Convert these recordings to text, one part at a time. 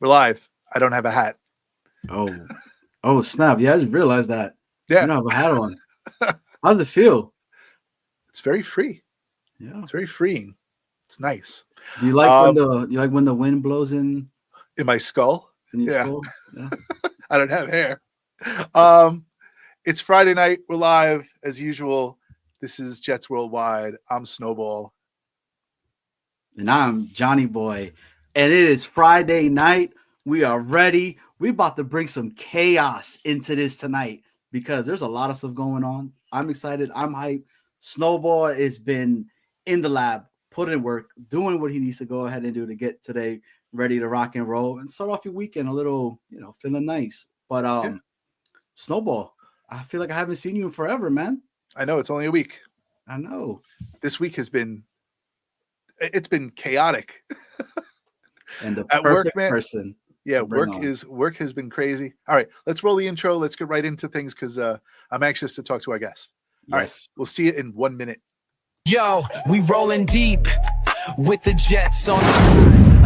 We're live. I don't have a hat. Oh, snap. Yeah, I just realized that. Yeah. You don't have a hat on. How does it feel? It's very free. Yeah. It's very freeing. It's nice. Do you like when the wind blows in my skull? your skull? Yeah. I don't have hair. It's Friday night. We're live as usual. This is Jets Worldwide. I'm Snowball. And I'm Johnny Boy. And it is Friday night. We are ready. We're about to bring some chaos into this tonight because there's a lot of stuff going on. I'm excited. I'm hyped. Snowball has been in the lab, putting in work, doing what he needs to go ahead and do to get today ready to rock and roll and start off your weekend a little, feeling nice. But Snowball, I feel like I haven't seen you in forever, man. I know, it's only a week. I know. This week has been chaotic. And the at perfect work, man. person. Yeah, work has been crazy. All right, let's roll the intro. Let's get right into things because I'm anxious to talk to our guest. All right, we'll see you in 1 minute. Yo, we rolling deep with the Jets on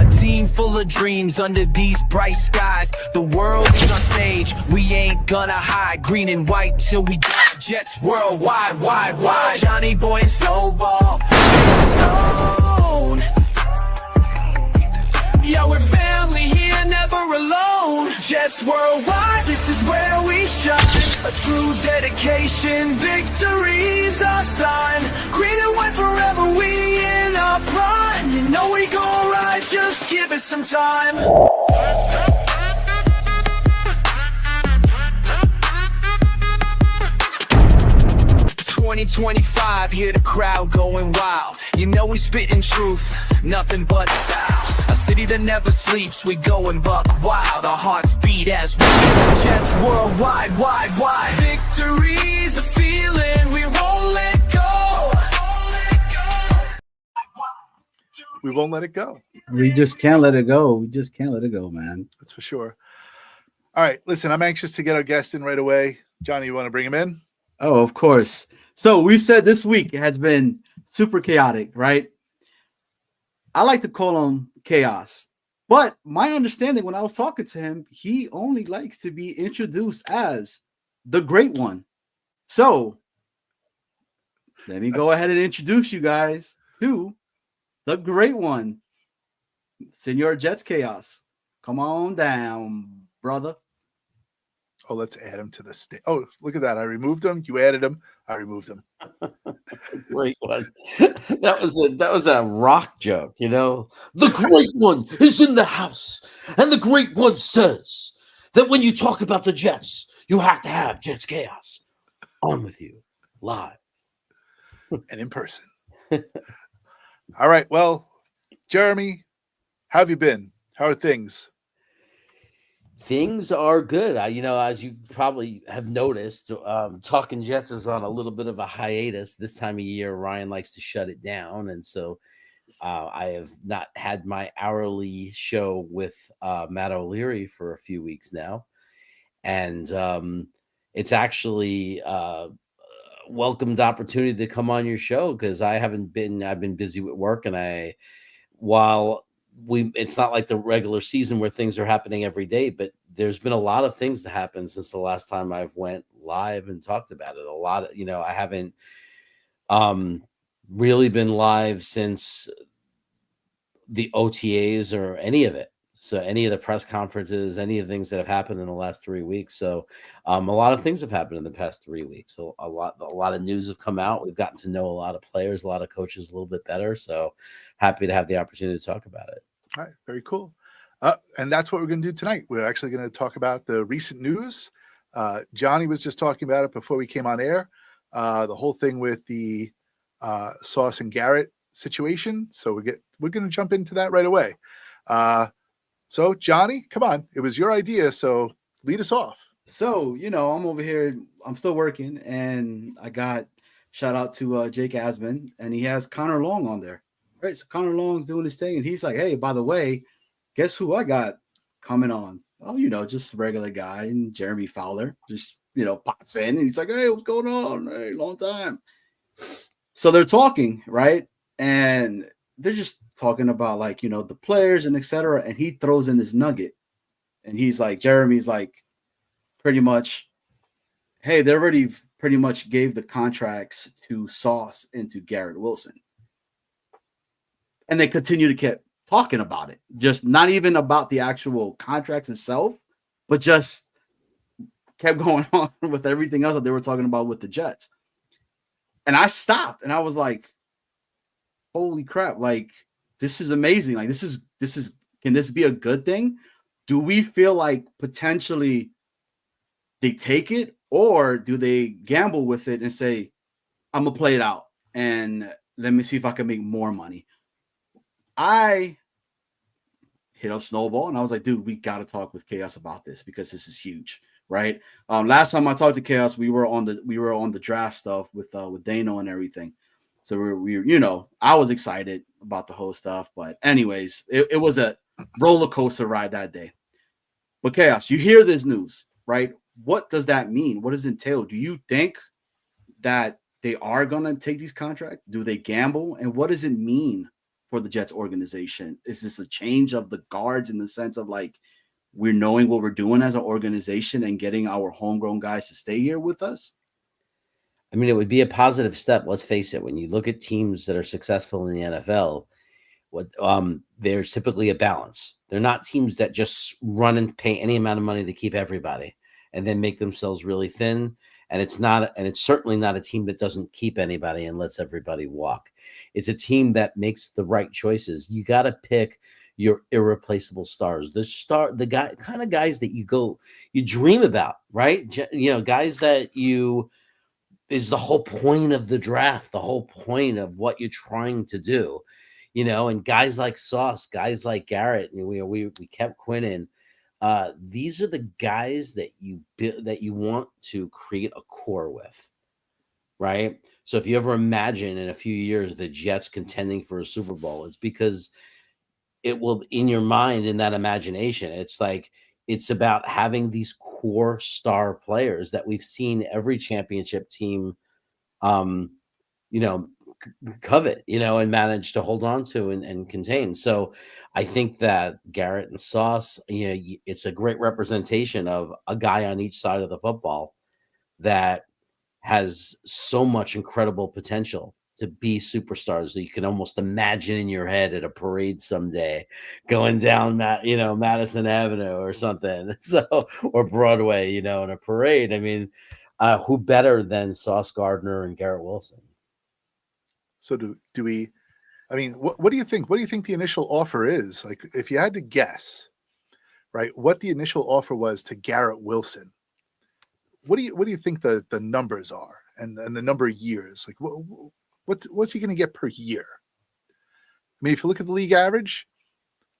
a team full of dreams under these bright skies. The world is our stage. We ain't gonna hide. Green and white till we die. Jets worldwide, wide. Johnny Boy and Snowball in the zone. Yo, we're family here, never alone. Jets worldwide, this is where we shine. A true dedication, victory's our sign. Green and white forever, we in our prime. You know we gon' ride, just give it some time. 2025, hear the crowd going wild. You know we spitting truth, nothing but style. A city that never sleeps, we going buck wild. Our hearts beat as one. Jets worldwide, wide. Victory's a feeling, we won't let go. We won't let it go. We just can't let it go. We just can't let it go, man. That's for sure. All right, listen, I'm anxious to get our guest in right away. Johnny, you want to bring him in? Oh, of course. So we said this week has been super chaotic, right? I like to call him chaos. But my understanding when I was talking to him, he only likes to be introduced as the Great One. So let me go ahead and introduce you guys to the Great One, Senor Jets Chaos. Come on down, brother. Oh, let's add him to the stage. Oh, look at that. I removed him. You added him. I removed him. Great one. That was a rock joke, you know. The Great One is in the house, and the Great One says that when you talk about the Jets, you have to have Jets Chaos on with you live and in person. All right. Well, Jeremy, how have you been? How are things? Things are good. As you probably have noticed, Talking Jets is on a little bit of a hiatus this time of year. Ryan likes to shut it down, and so I have not had my hourly show with Matt O'Leary for a few weeks now, and it's actually a welcomed opportunity to come on your show because I've been busy with work, and it's not like the regular season where things are happening every day, but there's been a lot of things that happened since the last time I've went live and talked about it. A lot of, I haven't really been live since the OTAs or any of it. So any of the press conferences, any of the things that have happened in the last 3 weeks. So a lot of things have happened in the past 3 weeks. So a lot of news have come out. We've gotten to know a lot of players, a lot of coaches a little bit better. So happy to have the opportunity to talk about it. All right. Very cool. And that's what we're going to do tonight. We're actually going to talk about the recent news. Johnny was just talking about it before we came on air. The whole thing with the Sauce and Garrett situation. So we're going to jump into that right away. So, Johnny, come on. It was your idea, so lead us off. So, I'm over here. I'm still working, and I got shout out to Jake Asman, and he has Connor Long on there. Right? So Connor Long's doing his thing, and he's like, hey, by the way, guess who I got coming on? Oh, just a regular guy, and Jeremy Fowler just, pops in, and he's like, hey, what's going on? Hey, long time. So they're talking, right? And they're just talking about the players and etc. And he throws in this nugget. and he's like, Jeremy's like, pretty much, hey, they already pretty much gave the contracts to Sauce and to Garrett Wilson. And they continue to keep talking about it, just not even about the actual contracts itself, but just kept going on with everything else that they were talking about with the Jets. And I stopped and I was like, holy crap, like this is amazing. Like this is can this be a good thing? Do we feel like potentially they take it, or do they gamble with it and say, I'm gonna play it out and let me see if I can make more money? I hit up Snowball and I was like, dude, we got to talk with Chaos about this because this is huge, right? Last time I talked to Chaos, we were on the draft stuff with Dano and everything. So we you know, I was excited about the whole stuff, but anyways, it was a roller coaster ride that day. But Chaos, you hear this news, right? What does that mean? What does it entail? Do you think that they are gonna take these contracts? Do they gamble? And what does it mean for the Jets organization? Is this a change of the guards in the sense of like we're knowing what we're doing as an organization and getting our homegrown guys to stay here with us? I mean, it would be a positive step. Let's face it. When you look at teams that are successful in the NFL, there's typically a balance. They're not teams that just run and pay any amount of money to keep everybody and then make themselves really thin. And it's certainly not a team that doesn't keep anybody and lets everybody walk. It's a team that makes the right choices. You got to pick your irreplaceable stars, the kind of guys that you dream about, right? You know, guys that is the whole point of the draft, the whole point of what you're trying to do, you know, and guys like Sauce, guys like Garrett, and we kept Quinn in. These are the guys that you want to create a core with, right? So if you ever imagine in a few years the Jets contending for a Super Bowl, it's because it will, in your mind, in that imagination, it's like it's about having these core star players that we've seen every championship team, you know, covet, you know, and manage to hold on to and contain. So I think that Garrett and Sauce, you know, it's a great representation of a guy on each side of the football that has so much incredible potential to be superstars that you can almost imagine in your head at a parade someday going down Madison Avenue or something. So, or Broadway, you know, in a parade. I mean, who better than Sauce Gardner and Garrett Wilson? So do we? I mean, what do you think? What do you think the initial offer is? Like, if you had to guess, right, what the initial offer was to Garrett Wilson, what do you think the numbers are and the number of years? Like, what's he going to get per year? I mean, if you look at the league average,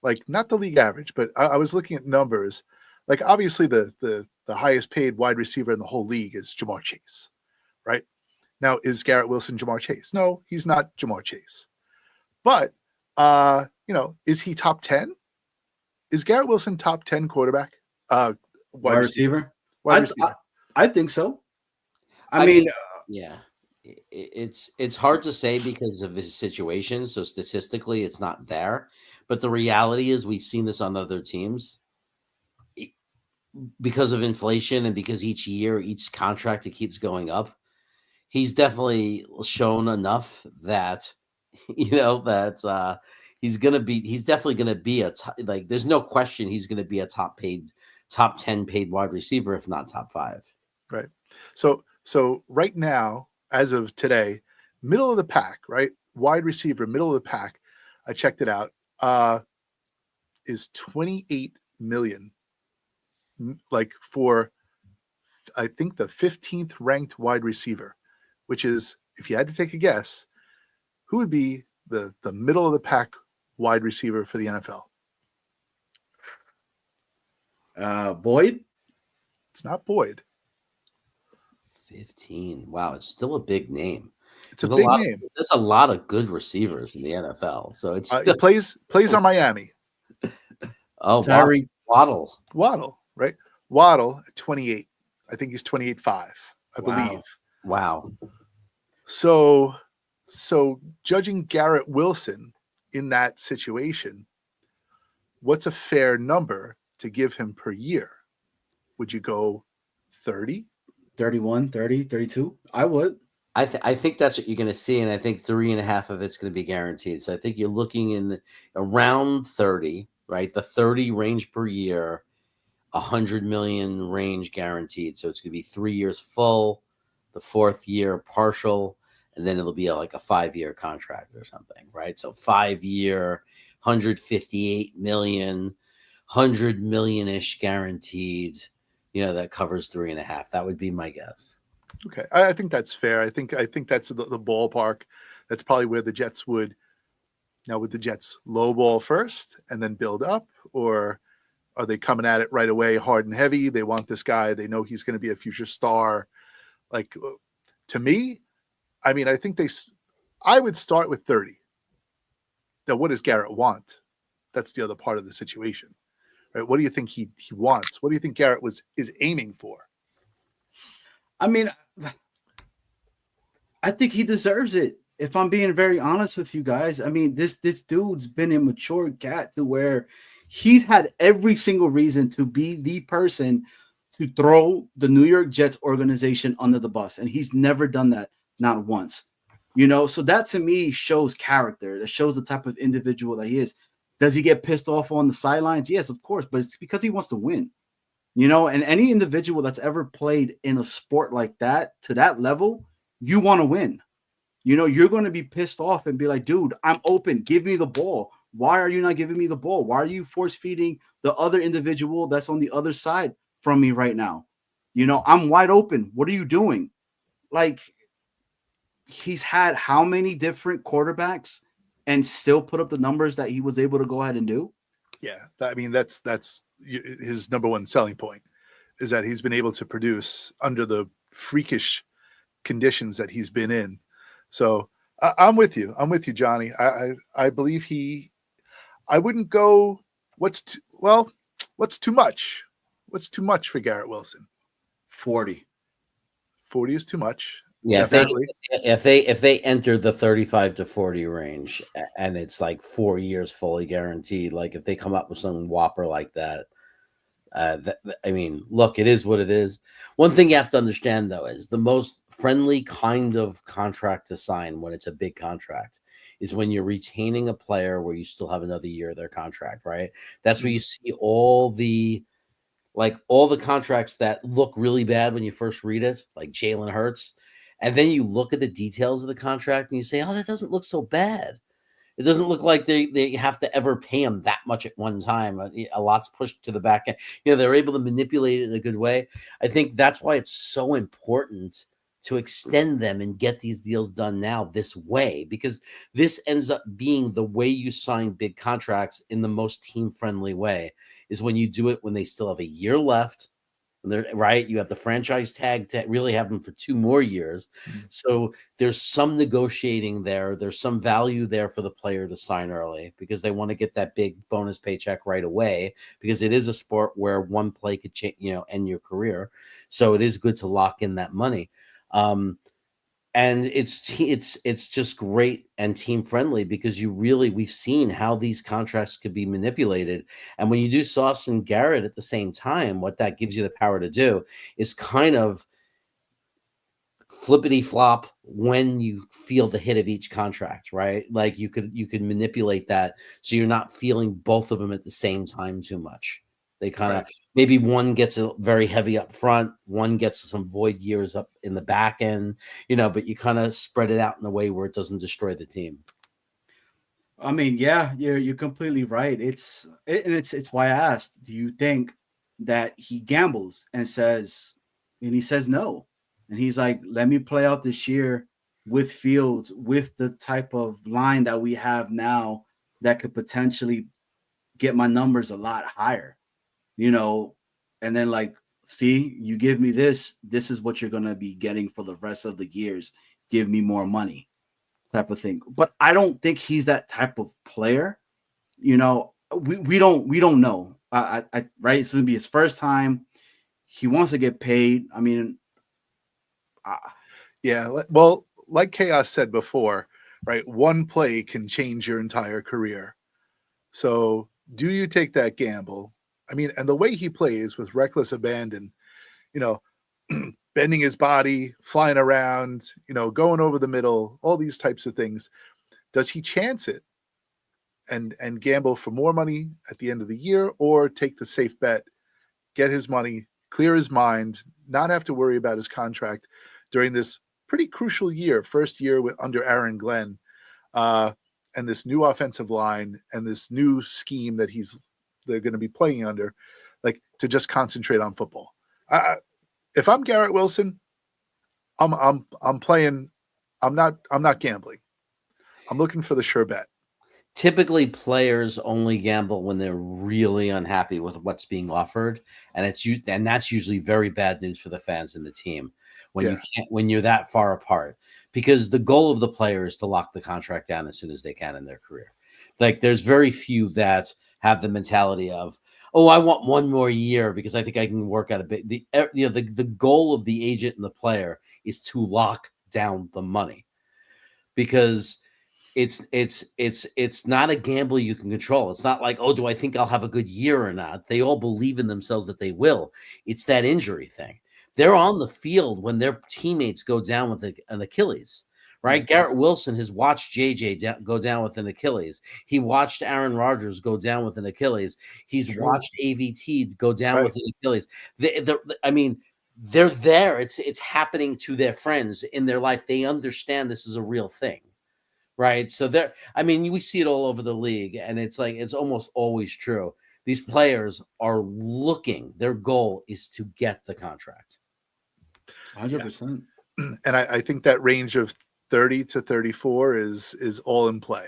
like not the league average, but I was looking at numbers. Like, obviously, the highest paid wide receiver in the whole league is Jamar Chase, right? Now, is Garrett Wilson Jamar Chase? No, he's not Jamar Chase. But, you know, is he top 10? Is Garrett Wilson top 10 quarterback? Wide receiver? Wide receiver. I think so. I mean, yeah, it's hard to say because of his situation. So statistically, it's not there. But the reality is we've seen this on other teams. Because of inflation and because each year, each contract, it keeps going up. He's definitely shown enough that, you know, that he's definitely going to be there's no question he's going to be a top 10 paid wide receiver, if not top 5. Right. So right now, as of today, middle of the pack, right? Wide receiver, middle of the pack. I checked it out. Is 28 million. Like for, I think, the 15th ranked wide receiver, which is, if you had to take a guess, who would be the middle of the pack wide receiver for the NFL? Boyd? It's not Boyd. 15. Wow, it's still a big name. It's a big name. There's a lot of good receivers in the NFL. So it's still... He plays on Miami. Oh, Tyreek Waddle, right? Waddle at 28. I think he's 28.5, I believe. Wow. So judging Garrett Wilson in that situation, what's a fair number to give him per year, would you go 30? 31, 30, 32. I would. I think that's what you're going to see, and I think 3.5 of it's going to be guaranteed. So I think you're looking in around 30, right? The 30 range per year, 100 million range guaranteed. So it's going to be 3 years full, the fourth year partial, and then it'll be like a 5-year contract or something, right? So 5-year, 158 million, 100 million-ish guaranteed. That covers 3.5. That would be my guess. Okay, I think that's fair. I think that's the ballpark. That's probably where the Jets would. Now, would the Jets lowball first and then build up, or are they coming at it right away, hard and heavy? They want this guy. They know he's going to be a future star. Like, to me, I mean, I would start with 30. Now, what does Garrett want? That's the other part of the situation, right? What do you think he wants? What do you think Garrett is aiming for? I mean, I think he deserves it. If I'm being very honest with you guys, I mean, this dude's been a mature cat to where he's had every single reason to be the person to throw the New York Jets organization under the bus, and he's never done that, not once. So that to me shows character. That shows the type of individual that he is. Does he get pissed off on the sidelines? Yes, of course, but it's because he wants to win. And any individual that's ever played in a sport like that to that level, you want to win. You're going to be pissed off and be like, dude, I'm open. Give me the ball. Why are you not giving me the ball? Why are you force feeding the other individual that's on the other side from me right now? I'm wide open. What are you doing? Like, he's had how many different quarterbacks and still put up the numbers that he was able to go ahead and do? Yeah, I mean, that's his number one selling point, is that he's been able to produce under the freakish conditions that he's been in. So I'm with you. I'm with you, Johnny. I believe I wouldn't go. What's too much? What's too much for Garrett Wilson? 40. 40 is too much. Yeah, definitely. if they enter the 35 to 40 range and it's like 4 years fully guaranteed, like if they come up with some whopper like that, I mean, look, it is what it is. One thing you have to understand, though, is the most friendly kind of contract to sign when it's a big contract is when you're retaining a player where you still have another year of their contract, right? That's where you see all the contracts that look really bad when you first read it, like Jalen Hurts. And then you look at the details of the contract and you say, oh, that doesn't look so bad. It doesn't look like they have to ever pay him that much at one time. A lot's pushed to the back end. They're able to manipulate it in a good way. I think that's why it's so important to extend them and get these deals done now this way, because this ends up being the way you sign big contracts in the most team-friendly way, is when you do it when they still have a year left. Right, you have the franchise tag to really have them for 2 more years. So there's some negotiating there. There's some value there for the player to sign early because they want to get that big bonus paycheck right away, because it is a sport where one play could change, end your career. So it is good to lock in that money. And it's just great and team friendly because we've seen how these contracts could be manipulated. And when you do Sauce and Garrett at the same time, what that gives you the power to do is kind of flippity flop when you feel the hit of each contract, right? Like you could manipulate that so you're not feeling both of them at the same time too much. They kind of maybe one gets a very heavy up front, one gets some void years up in the back end, but you kind of spread it out in a way where it doesn't destroy the team. I mean, yeah, you're completely right. It's why I asked, do you think that he gambles and he says no, and he's like, let me play out this year with Fields, with the type of line that we have now that could potentially get my numbers a lot higher. And then see, you give me this is what you're going to be getting for the rest of the years. Give me more money type of thing. But I don't think he's that type of player. We don't know. Right. It's going to be his first time. He wants to get paid. I mean, yeah. Well, like Chaos said before, right? One play can change your entire career. So do you take that gamble I mean, and the way he plays with reckless abandon, you know, bending his body, flying around, going over the middle, all these types of things. Does he chance it and gamble for more money at the end of the year, or take the safe bet, get his money, clear his mind, not have to worry about his contract during this pretty crucial year, first year under Aaron Glenn, and this new offensive line and this new scheme that they're going to be playing under, like, to just concentrate on football. If I'm Garrett Wilson, I'm playing. I'm not gambling. I'm looking for the sure bet. Typically, players only gamble when they're really unhappy with what's being offered, and that's usually very bad news for the fans and the team when you're that far apart. Because the goal of the player is to lock the contract down as soon as they can in their career. Like, there's very few that have the mentality of, oh, I want one more year because I think I can work out a bit. The goal of the agent and the player is to lock down the money, because it's not a gamble you can control. It's not like, oh, do I think I'll have a good year or not? They all believe in themselves that they will. It's that injury thing. They're on the field when their teammates go down with an Achilles, right? Mm-hmm. Garrett Wilson has watched JJ go down with an Achilles. He watched Aaron Rodgers go down with an Achilles. He's watched AVT go down with an Achilles. I mean, they're there. It's happening to their friends in their life. They understand this is a real thing. Right. So we see it all over the league, and it's almost always true. These players are looking, their goal is to get the contract. 100%. And I think that range of 30 to 34 is all in play.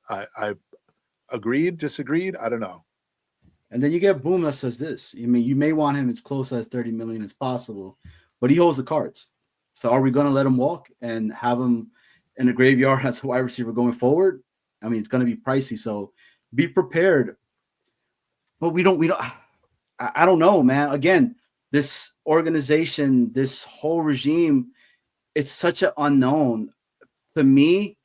I agreed, disagreed. I don't know. And then you get Boom that says this. I mean, you may want him as close as 30 million as possible, but he holds the cards. So are we going to let him walk and have him in the graveyard as a wide receiver going forward? I mean, it's going to be pricey, so be prepared. But we don't. I don't know, man. Again, this organization, this whole regime, it's such an unknown. To me,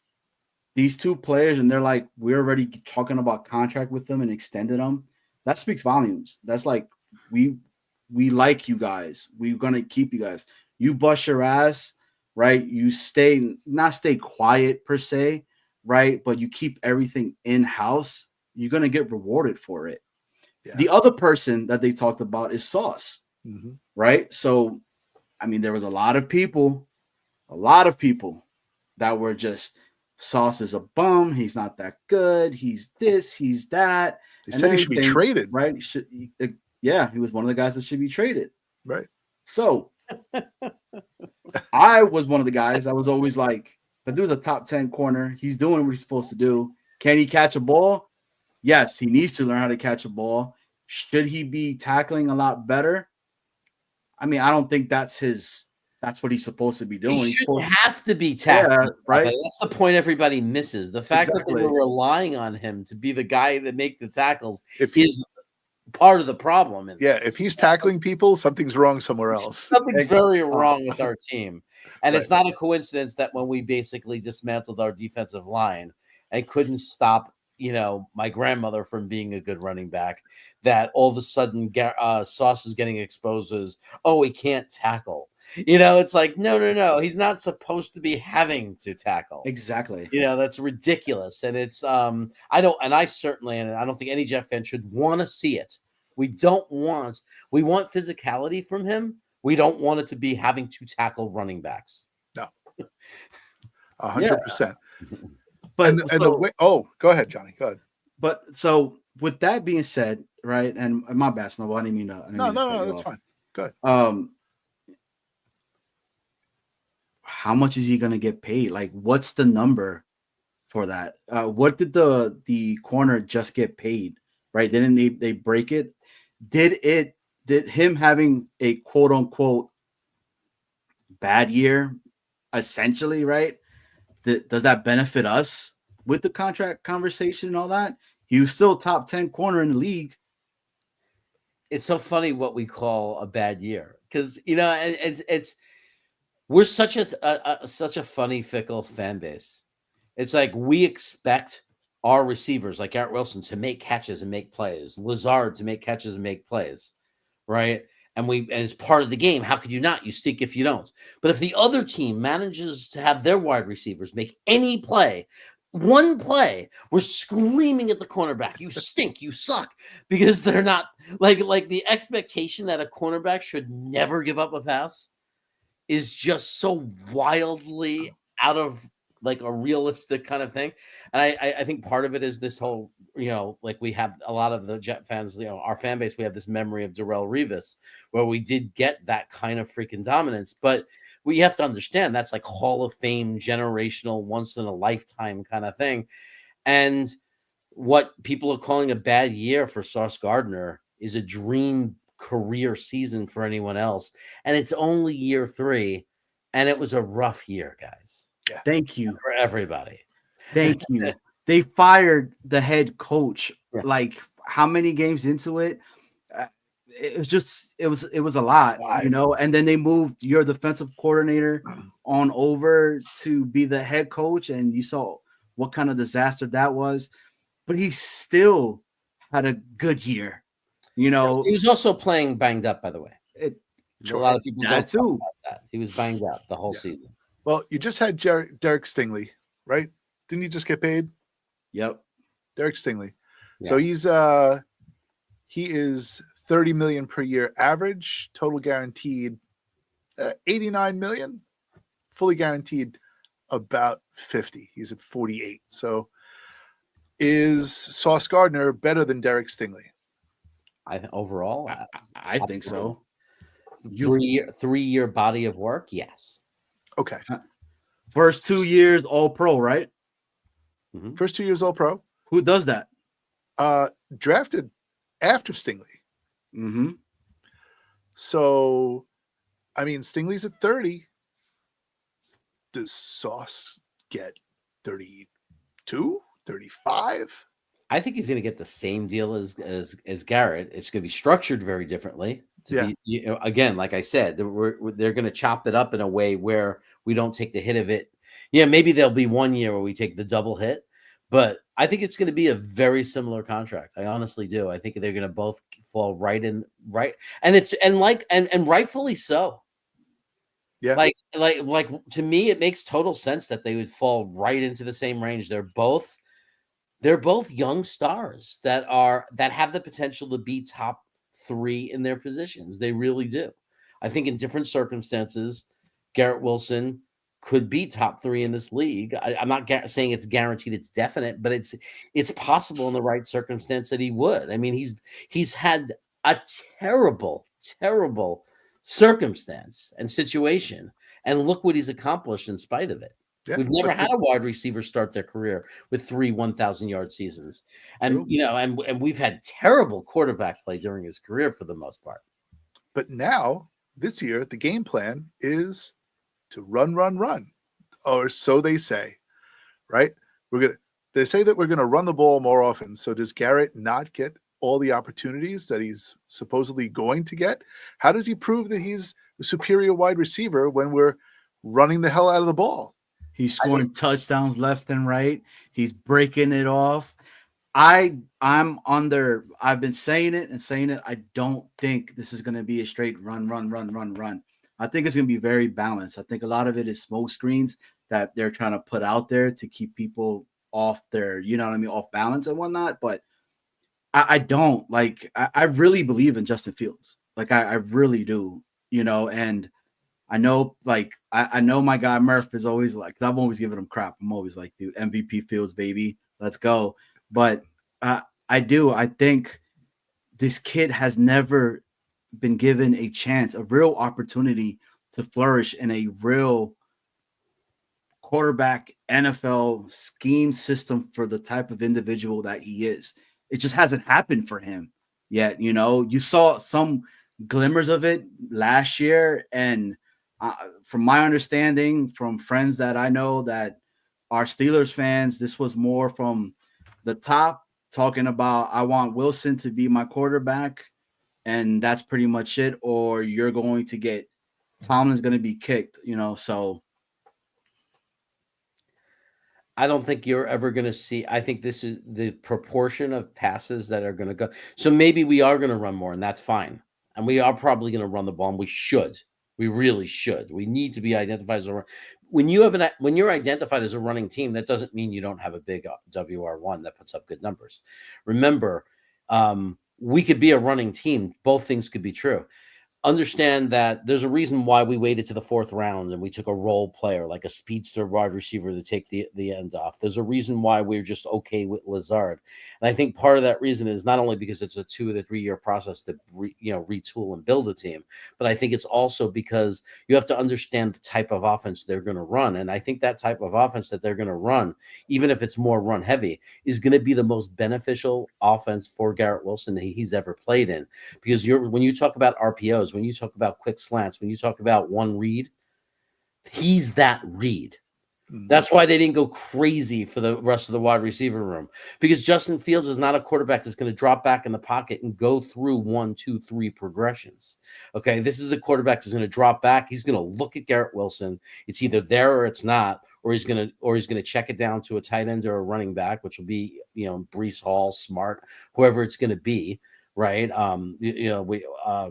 these two players, and they're like, we're already talking about contract with them and extended them. That speaks volumes. That's like, we like you guys. We're going to keep you guys. You bust your ass, right? You not stay quiet per se, right? But you keep everything in-house. You're going to get rewarded for it. Yeah. The other person that they talked about is Sauce, right? So, I mean, there was a lot of people that were just, Sauce is a bum. He's not that good. He's this, he's that. They said he should be traded. Right? He was one of the guys that should be traded. Right. So, I was one of the guys. I was always like, the dude's a top 10 corner. He's doing what he's supposed to do. Can he catch a ball? Yes, he needs to learn how to catch a ball. Should he be tackling a lot better? I mean, I don't think that's what he's supposed to be doing. He shouldn't have to be tackling. Right. That's the point everybody misses. The fact that they were relying on him to be the guy that make the tackles is part of the problem. If he's tackling people, something's wrong somewhere else. Something's very wrong with our team. And it's not a coincidence that when we basically dismantled our defensive line and couldn't stop, my grandmother from being a good running back, that all of a sudden Sauce is getting exposed as, oh, he can't tackle. It's like, no. He's not supposed to be having to tackle. Exactly. That's ridiculous. And it's, I don't think any Jet fan should want to see it. We want physicality from him. We don't want it to be having to tackle running backs. No. 100%. But go ahead, Johnny. Go ahead. But so with that being said, right, and my bad, Snowball, I didn't mean to. No, that's fine. Go ahead. How much is he going to get paid? Like, what's the number for that? What did the corner just get paid? Right? Didn't they break it? Did him having a quote unquote bad year, essentially, right? Does that benefit us with the contract conversation and all that? He was still top 10 corner in the league. It's so funny what we call a bad year, because we're such a funny, fickle fan base. It's like we expect our receivers like Garrett Wilson to make catches and make plays, Lazard to make catches and make plays, right? And it's part of the game. How could you not? You stink if you don't. But if the other team manages to have their wide receivers make any play, one play, we're screaming at the cornerback, you stink, you suck, because they're not like the expectation that a cornerback should never give up a pass is just so wildly out of like a realistic kind of thing. And I think part of it is this whole, like we have a lot of the Jet fans, our fan base, we have this memory of Darrelle Revis where we did get that kind of freaking dominance. But we have to understand that's like Hall of Fame, generational, once in a lifetime kind of thing. And what people are calling a bad year for Sauce Gardner is a dream career season for anyone else. And it's only year 3. And it was a rough year, guys. Yeah. Thank you. For everybody. Thank you. They fired the head coach. Yeah. Like how many games into it? It was a lot, and then they moved your defensive coordinator on over to be the head coach, and you saw what kind of disaster that was. But he still had a good year. He was also playing banged up, by the way. A lot of people don't talk about that. He was banged up the whole season. Well, you just had Derek Stingley, right? Didn't you just get paid? Yep. Derek Stingley. Yeah. So he is $30 million per year average, total guaranteed $89 million, fully guaranteed about 50. He's at 48. So is Sauce Gardner better than Derek Stingley? Overall, I think so. 3-year body of work, yes. Okay. First 2 years all pro, right? Mm-hmm. First 2 years all pro. Who does that? Drafted after Stingley. Mm-hmm. So, I mean, Stingley's at 30. Does Sauce get 32, 35? I think he's going to get the same deal as Garrett. It's going to be structured very differently. Again, like I said, they're going to chop it up in a way where we don't take the hit of it. Yeah, maybe there'll be 1 year where we take the double hit, but I think it's going to be a very similar contract. I honestly do. I think they're going to both fall right, and rightfully so. Yeah. Like to me, it makes total sense that they would fall right into the same range. They're both young stars that have the potential to be top 3 in their positions. They really do. I think in different circumstances, Garrett Wilson could be top 3 in this league. I'm not saying it's guaranteed, it's definite, but it's possible in the right circumstance that he would. I mean, he's had a terrible, terrible circumstance and situation, and look what he's accomplished in spite of it. Yeah, we've never had a wide receiver start their career with 3 1,000-yard seasons, and and we've had terrible quarterback play during his career for the most part. But now this year, the game plan is to run, or so they say, right? They say that we're gonna run the ball more often. So does Garrett not get all the opportunities that he's supposedly going to get? How does he prove that he's a superior wide receiver when we're running the hell out of the ball? He's scoring touchdowns left and right. He's breaking it off. I've been saying it. I don't think this is going to be a straight run. I think it's going to be very balanced. I think a lot of it is smoke screens that they're trying to put out there to keep people off their, off balance and whatnot. But I don't I really believe in Justin Fields. I really do, and I know, I know my guy Murph is always I'm always giving him crap. I'm always like, dude, MVP Fields, baby, let's go. But I think this kid has never been given a chance, a real opportunity to flourish in a real quarterback NFL scheme system for the type of individual that he is. It just hasn't happened for him yet. You saw some glimmers of it last year, and from my understanding, from friends that I know that are Steelers fans, this was more from the top, talking about, I want Wilson to be my quarterback, and that's pretty much it. Or you're going to get Tomlin's going to be kicked, so. I don't think you're ever going to see. I think this is the proportion of passes that are going to go. So maybe we are going to run more, and that's fine. And we are probably going to run the ball, and we should. We really should. We need to be identified as a when you're identified as a running team. That doesn't mean you don't have a big WR1 that puts up good numbers. Remember, we could be a running team. Both things could be true. Understand that there's a reason why we waited to the fourth round and we took a role player like a speedster wide receiver to take the end off. There's a reason why we're just okay with Lazard. And I think part of that reason is not only because it's a 2 to 3 year process to retool and build a team, but I think it's also because you have to understand the type of offense they're going to run. And I think that type of offense that they're going to run, even if it's more run heavy, is going to be the most beneficial offense for Garrett Wilson that he's ever played in. Because when you talk about RPOs, when you talk about quick slants, when you talk about one read, he's that read. That's why they didn't go crazy for the rest of the wide receiver room, because Justin Fields is not a quarterback that's going to drop back in the pocket and go through 1, 2, 3 progressions. Okay, this is a quarterback that's going to drop back. He's going to look at Garrett Wilson. It's either there or it's not, or he's going to check it down to a tight end or a running back, which will be Breece Hall, Smart, whoever it's going to be. Right,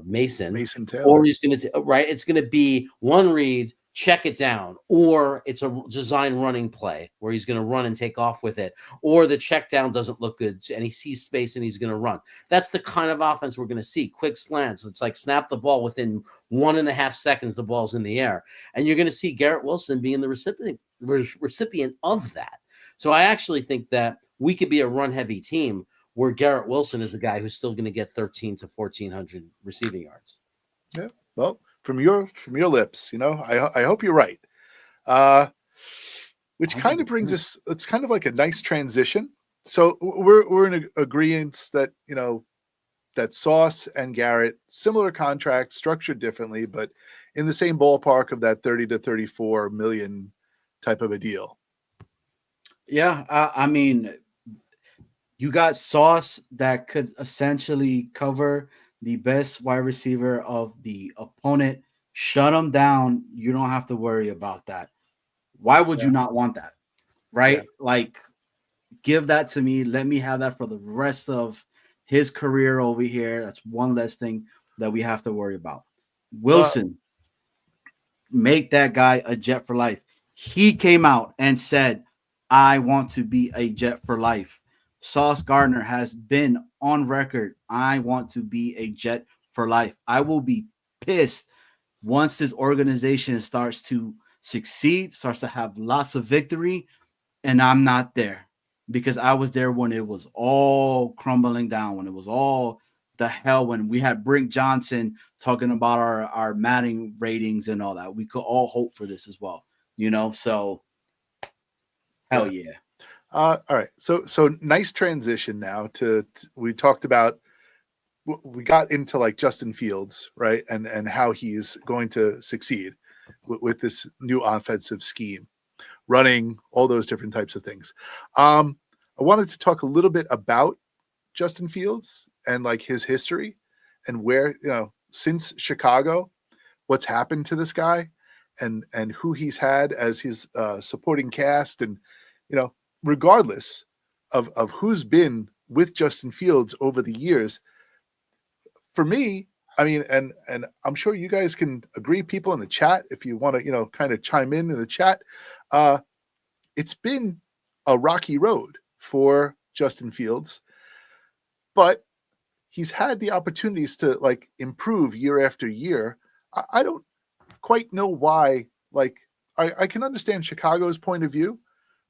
Mason Taylor. Or he's going to right. It's going to be one read, check it down, or it's a design running play where he's going to run and take off with it, or the check down doesn't look good and he sees space and he's going to run. That's the kind of offense we're going to see. Quick slants. It's like snap the ball within 1.5 seconds. The ball's in the air, and you're going to see Garrett Wilson being the recipient of that. So I actually think that we could be a run heavy team, where Garrett Wilson is the guy who's still going to get 1,300 to 1,400 receiving yards. Yeah, well, from your lips, I hope you're right. Which kind of brings us. It's kind of like a nice transition. So we're in agreement that that Sauce and Garrett, similar contracts, structured differently, but in the same ballpark of that 30 to 34 million type of a deal. Yeah, I mean, you got Sauce that could essentially cover the best wide receiver of the opponent, shut him down. You don't have to worry about that. Why would you not want that? Right? Yeah. Like, give that to me. Let me have that for the rest of his career over here. That's one less thing that we have to worry about. Wilson, make that guy a Jet for life. He came out and said, I want to be a Jet for life. Sauce Gardner has been on record. I want to be a Jet for life. I will be pissed once this organization starts to succeed, starts to have lots of victory, and I'm not there, because I was there when it was all crumbling down, when it was all the hell, when we had Brink Johnson talking about our Madden ratings and all that. We could all hope for this as well, so hell yeah. All right. So nice transition now to we talked about, we got into like Justin Fields, right? And how he's going to succeed with this new offensive scheme, running all those different types of things. I wanted to talk a little bit about Justin Fields and like his history and where, since Chicago, what's happened to this guy and who he's had as his supporting cast. And, regardless of who's been with Justin Fields over the years, for me, I mean, and I'm sure you guys can agree, people in the chat, if you want to, kind of chime in the chat, it's been a rocky road for Justin Fields, but he's had the opportunities to like improve year after year. I don't quite know why. Like, I can understand Chicago's point of view,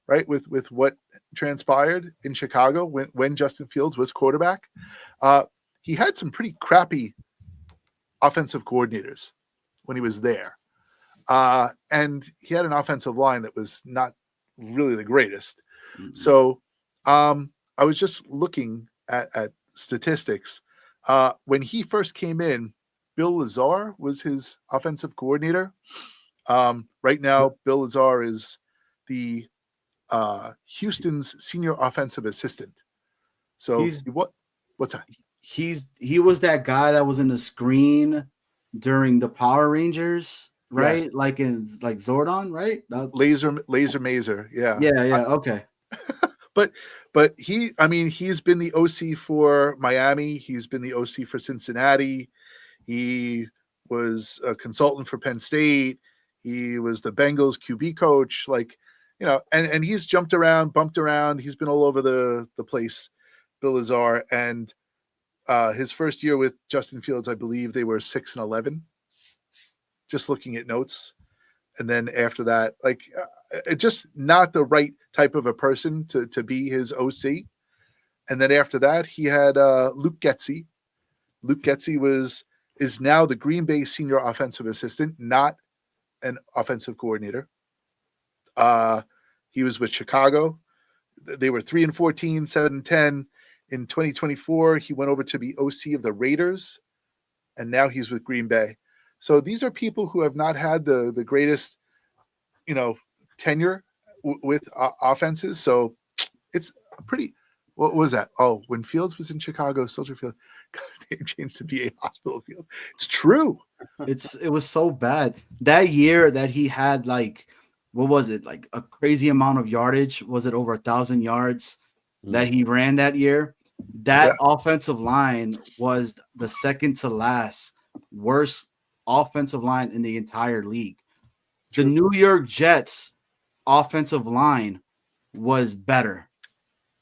right? With what transpired in Chicago when Justin Fields was quarterback. He had some pretty crappy offensive coordinators when he was there. And he had an offensive line that was not really the greatest. Mm-hmm. So I was just looking at statistics. When he first came in, Bill Lazar was his offensive coordinator. Right now, Bill Lazar is the Houston's senior offensive assistant. So what's that? He was that guy that was in the screen during the Power Rangers, right? Yes. Like in like Zordon, right? That's... Laser Mazer. Yeah. Yeah. Okay. But he's been the OC for Miami. He's been the OC for Cincinnati. He was a consultant for Penn State. He was the Bengals QB coach. Like, and he's jumped around, bumped around. He's been all over the place, Bill Lazar. And his first year with Justin Fields, I believe they were 6-11. Just looking at notes. And then after that, like, just not the right type of a person to be his OC. And then after that, he had Luke Getsy. Luke Getsy is now the Green Bay senior offensive assistant, not an offensive coordinator. He was with Chicago. They were 3-14, 7-10. In 2024, he went over to be OC of the Raiders, and now he's with Green Bay. So these are people who have not had the greatest, tenure with offenses. So it's pretty. What was that? Oh, when Fields was in Chicago, Soldier Field, they changed to be a hospital field. It's true. It was so bad that year that he had, like, what was it, like a crazy amount of yardage? Was it over 1,000 yards that he ran that year? That offensive line was the second to last worst offensive line in the entire league. True. The New York Jets offensive line was better,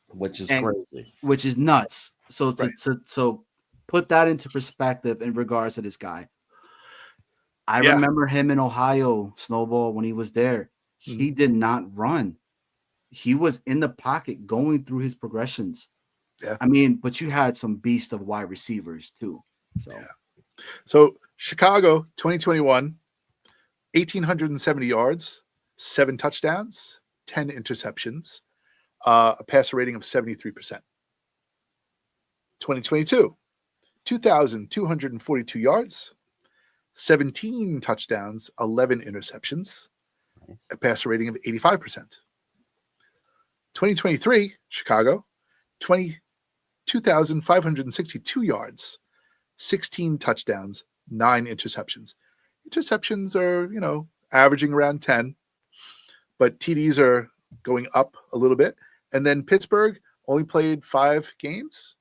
which is crazy, which is nuts. So so put that into perspective in regards to this guy. I remember him in Ohio, Snowball, when he was there. He did not run. He was in the pocket going through his progressions. Yeah. I mean, but you had some beast of wide receivers too. So Chicago 2021, 1,870 yards, 7 touchdowns, 10 interceptions, a passer rating of 73%. 2022, 2,242 yards, 17 touchdowns, 11 interceptions, a passer rating of 85%. 2023, Chicago, 2,562 yards, 16 touchdowns, 9 interceptions. Interceptions are, averaging around 10, but TDs are going up a little bit. And then Pittsburgh only played 6 games.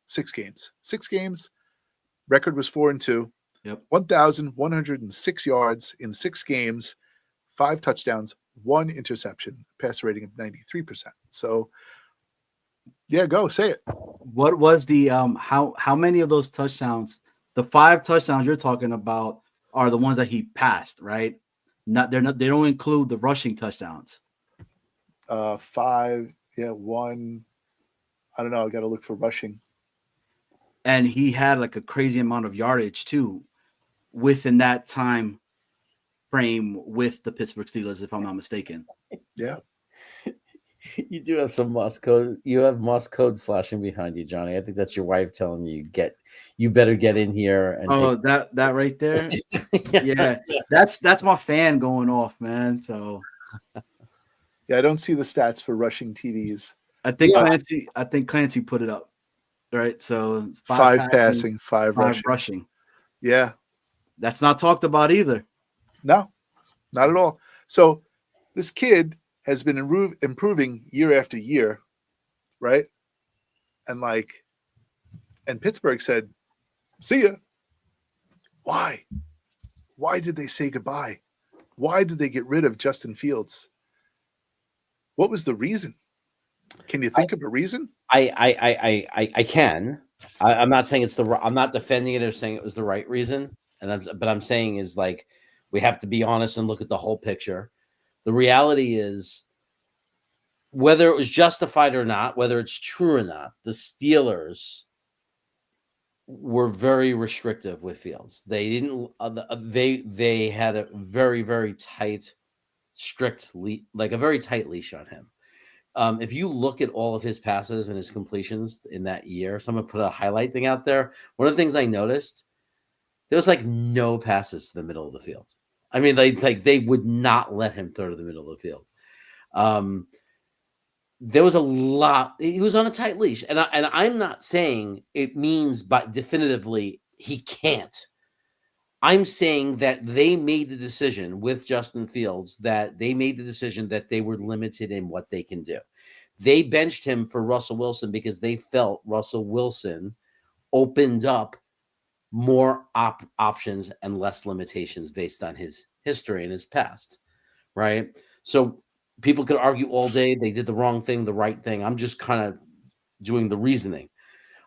Record was 4-2. Yep. 1,106 yards in 6 games, 5 touchdowns, 1 interception, passer rating of 93%. So, yeah, go say it. What was the how many of those touchdowns? The 5 touchdowns you're talking about are the ones that he passed, right? They don't include the rushing touchdowns. 5, 1. I don't know. I got to look for rushing. And he had like a crazy amount of yardage too, within that time frame with the Pittsburgh Steelers, if I'm not mistaken. Yeah. You do have some Moss code. You have Moss code flashing behind you, Johnny. I think that's your wife telling you you better get in here. And that right there. Yeah, that's my fan going off, man. So yeah, I don't see the stats for rushing TDs. I think Clancy put it up. Right, so 5 passing, 5 rushing. Yeah, that's not talked about either. No, not at all. So this kid has been improving year after year, right? And Pittsburgh said, "See ya." Why? Why did they say goodbye? Why did they get rid of Justin Fields? What was the reason? Can you think of a reason? I can. I'm not saying I'm not defending it or saying it was the right reason. But I'm saying is, like, we have to be honest and look at the whole picture. The reality is, whether it was justified or not, whether it's true or not, the Steelers were very restrictive with Fields. They didn't. They had a very, very tight, strict a very tight leash on him. If you look at all of his passes and his completions in that year, someone put a highlight thing out there. One of the things I noticed, there was like no passes to the middle of the field. I mean, they would not let him throw to the middle of the field. There was a lot. He was on a tight leash, and I'm not saying it means, but definitively he can't. I'm saying that they made the decision with Justin Fields that they made the decision that they were limited in what they can do. They benched him for Russell Wilson because they felt Russell Wilson opened up more options and less limitations based on his history and his past, right? So people could argue all day they did the wrong thing, the right thing. I'm just kind of doing the reasoning.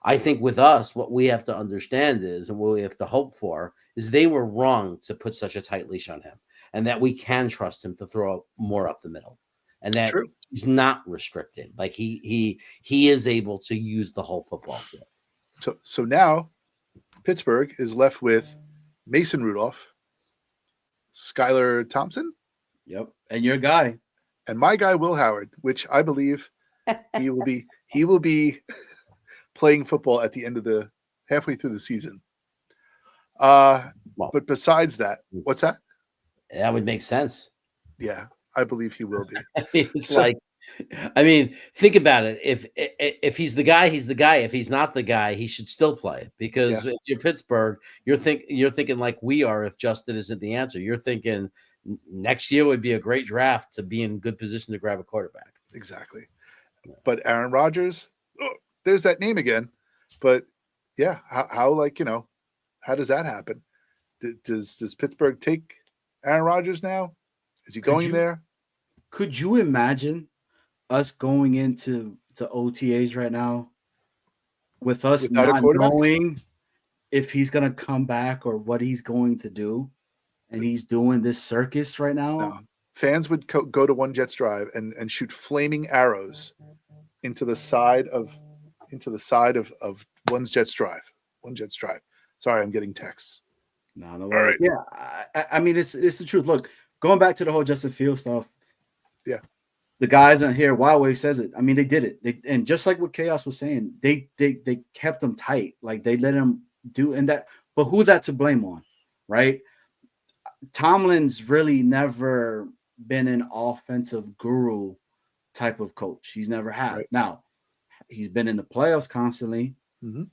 I think with us, what we have to understand is, and what we have to hope for, is they were wrong to put such a tight leash on him, and that we can trust him to throw more up the middle, and that True. he's not restricted. Like he is able to use the whole football field. So now Pittsburgh is left with Mason Rudolph, Skylar Thompson, Yep. And your guy. and my guy Will Howard, which I believe he will be playing football at the end of the halfway through the season. But besides that, what's that? That would make sense. Yeah, I believe he will be. I mean, think about it. If he's the guy, he's the guy. If he's not the guy, he should still play. Because if you're Pittsburgh, you're thinking like we are. If Justin isn't the answer, you're thinking next year would be a great draft to be in good position to grab a quarterback. Exactly. But Aaron Rodgers, there's that name again. But yeah, how does that happen? Does Pittsburgh take Aaron Rodgers now? Is he going there? Could you imagine us going into OTAs right now with us Without not knowing if he's going to come back or what he's going to do, and he's doing this circus right now? No. Fans would go to One Jets Drive and shoot flaming arrows into the side of One Jets Drive. One Jets Drive. Sorry, I'm getting texts. No worries. Right. Yeah, I mean it's the truth. Look, going back to the whole Justin Fields stuff. Yeah, the guys on here, Wild Wave says it. I mean, they did it. And just like what Chaos was saying, they kept them tight. Like they let him do and that. But who's that to blame on, right? Tomlin's really never been an offensive guru type of coach. He's never had. Right. Now, he's been in the playoffs constantly. Mm-hmm.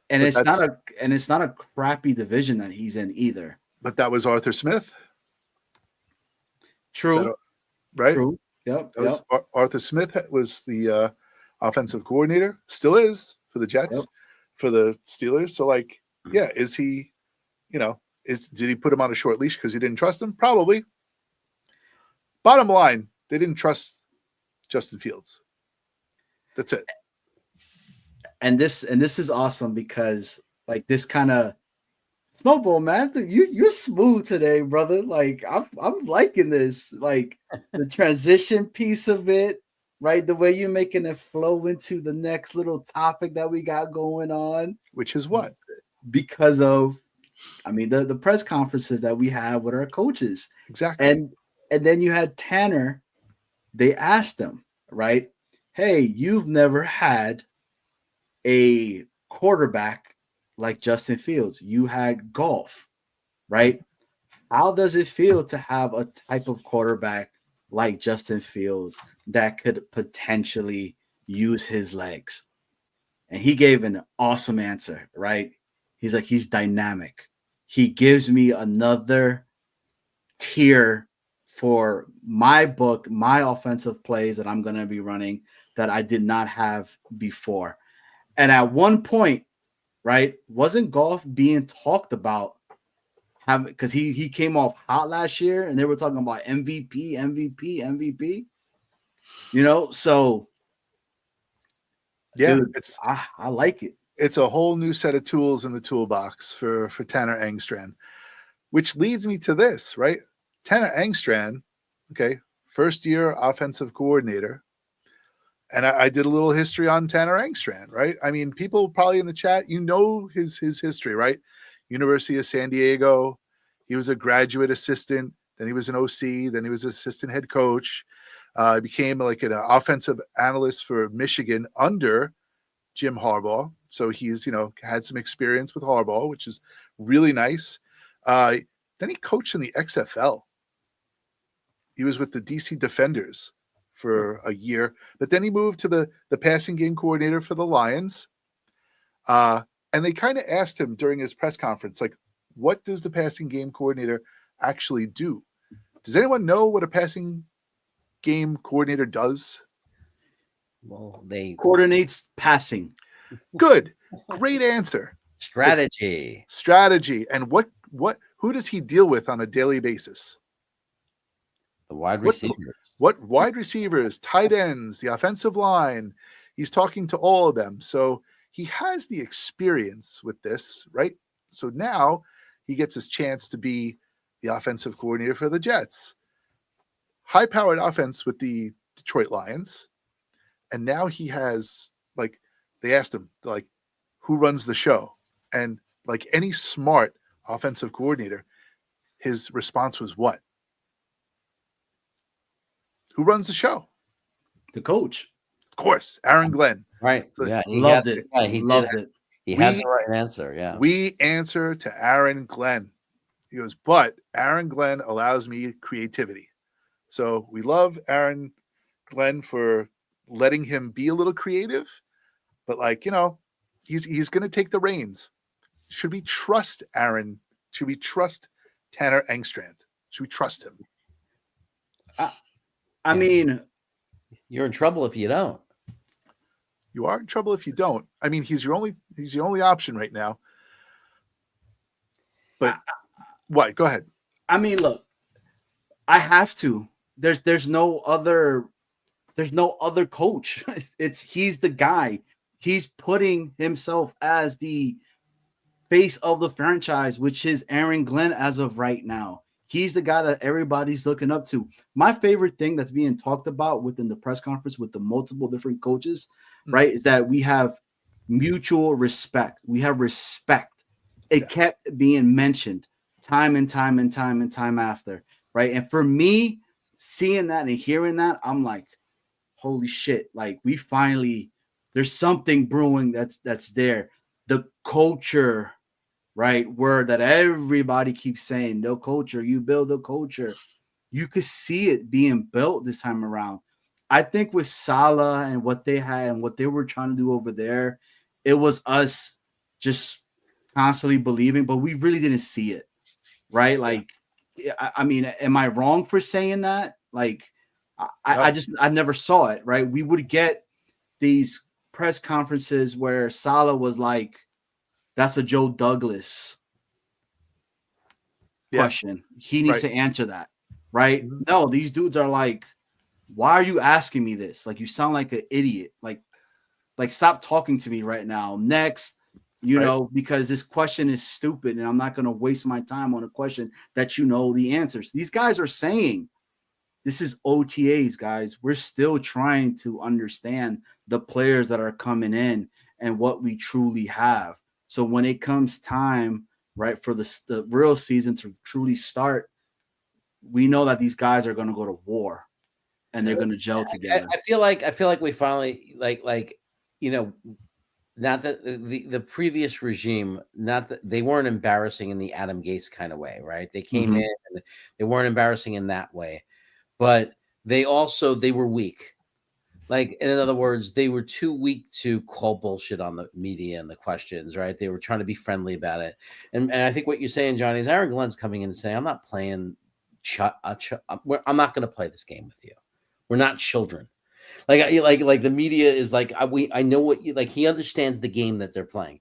And it's not a crappy division that he's in either. But that was Arthur Smith. True. Right? True. Yep. Arthur Smith was the offensive coordinator. Still is for the Jets, for the Steelers. So, is he, did he put him on a short leash because he didn't trust him? Probably. Bottom line, they didn't trust Justin Fields. That's it. And this is awesome because this kind of Snowball, man, you're smooth today, brother. I'm liking this. The transition piece of it, right? The way you're making it flow into the next little topic that we got going on. Which is what? Because of, the press conferences that we have with our coaches. Exactly. And then you had Tanner. They asked him, right? Hey, you've never had a quarterback like Justin Fields. You had golf, right? How does it feel to have a type of quarterback like Justin Fields that could potentially use his legs? And he gave an awesome answer, right? He's like, he's dynamic. He gives me another tier for my book, my offensive plays that I'm going to be running that I did not have before. And at one point, right, wasn't golf being talked about? Because he came off hot last year, and they were talking about MVP. So yeah, dude, I like it. It's a whole new set of tools in the toolbox for Tanner Engstrand, which leads me to this, right? Tanner Engstrand, okay, first year offensive coordinator. And I did a little history on Tanner Engstrand, right? People probably in the chat, his history, right? University of San Diego. He was a graduate assistant. Then he was an OC. Then he was assistant head coach. He became an offensive analyst for Michigan under Jim Harbaugh. So he's, had some experience with Harbaugh, which is really nice. Then he coached in the XFL. He was with the DC Defenders for a year, but then he moved to the passing game coordinator for the Lions. And they kind of asked him during his press conference, what does the passing game coordinator actually do? Does anyone know what a passing game coordinator does? Well, they Coordinates passing. Good. Great answer. strategy. Strategy. And who does he deal with on a daily basis? The wide What- receivers. What wide receivers, tight ends, the offensive line? He's talking to all of them. So he has the experience with this, right? So now he gets his chance to be the offensive coordinator for the Jets. High-powered offense with the Detroit Lions. And now he has, like, they asked him, like, who runs the show? And like any smart offensive coordinator, his response was what? Who runs the show? The coach. Of course, Aaron Glenn. Right. So Yeah. Loved it. Yeah, he Loved did. it. He had We- the right answer. Yeah. We answer to Aaron Glenn. He goes, but Aaron Glenn allows me creativity. So we love Aaron Glenn for letting him be a little creative, but like, he's going to take the reins. Should we trust Aaron? Should we trust Tanner Engstrand? Should we trust him? I mean, You're in trouble if you don't. You are in trouble if you don't. I mean, he's your only option right now. But what? Go ahead. I mean, look, I have to. There's no other coach. He's the guy. He's putting himself as the face of the franchise, which is Aaron Glenn as of right now. He's the guy that everybody's looking up to. My favorite thing that's being talked about within the press conference with the multiple different coaches, right, is that we have mutual respect. We have respect. It kept being mentioned time and time and time and time after, right? And for me, seeing that and hearing that, I'm like, holy shit, like we finally, there's something brewing that's there. The culture, right, word that everybody keeps saying, no culture, you build a culture. You could see it being built this time around. I think with Salah and what they had and what they were trying to do over there, it was us just constantly believing, but we really didn't see it, right? Like, I mean, am I wrong for saying that? Like, I never saw it, right? We would get these press conferences where Salah was like, that's a Joe Douglas question. He needs to answer that, right? Mhm. No, these dudes are like, why are you asking me this? Like, you sound like an idiot. Like stop talking to me right now. Next, because this question is stupid and I'm not going to waste my time on a question that you know the answers. These guys are saying, this is OTAs, guys. We're still trying to understand the players that are coming in and what we truly have. So when it comes time, right, for the real season to truly start, we know that these guys are going to go to war and they're going to gel together. I feel like we finally not that the previous regime, not that they weren't embarrassing in the Adam Gase kind of way, right? They came in and they weren't embarrassing in that way, but they were weak. Like, in other words, they were too weak to call bullshit on the media and the questions, right? They were trying to be friendly about it. And I think what you're saying, Johnny, is Aaron Glenn's coming in and saying, I'm not playing, I'm not going to play this game with you. We're not children. Like the media is like, I know what you like. He understands the game that they're playing.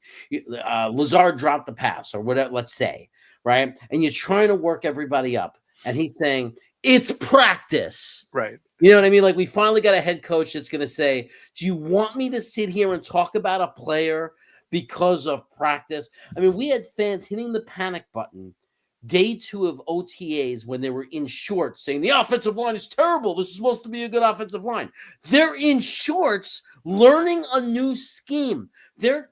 Lazard dropped the pass or whatever, let's say, right? And you're trying to work everybody up. And he's saying, it's practice. Right. You know what I mean? Like, we finally got a head coach that's going to say, do you want me to sit here and talk about a player because of practice? I mean, we had fans hitting the panic button day 2 of OTAs when they were in shorts saying the offensive line is terrible. This is supposed to be a good offensive line. They're in shorts learning a new scheme. Their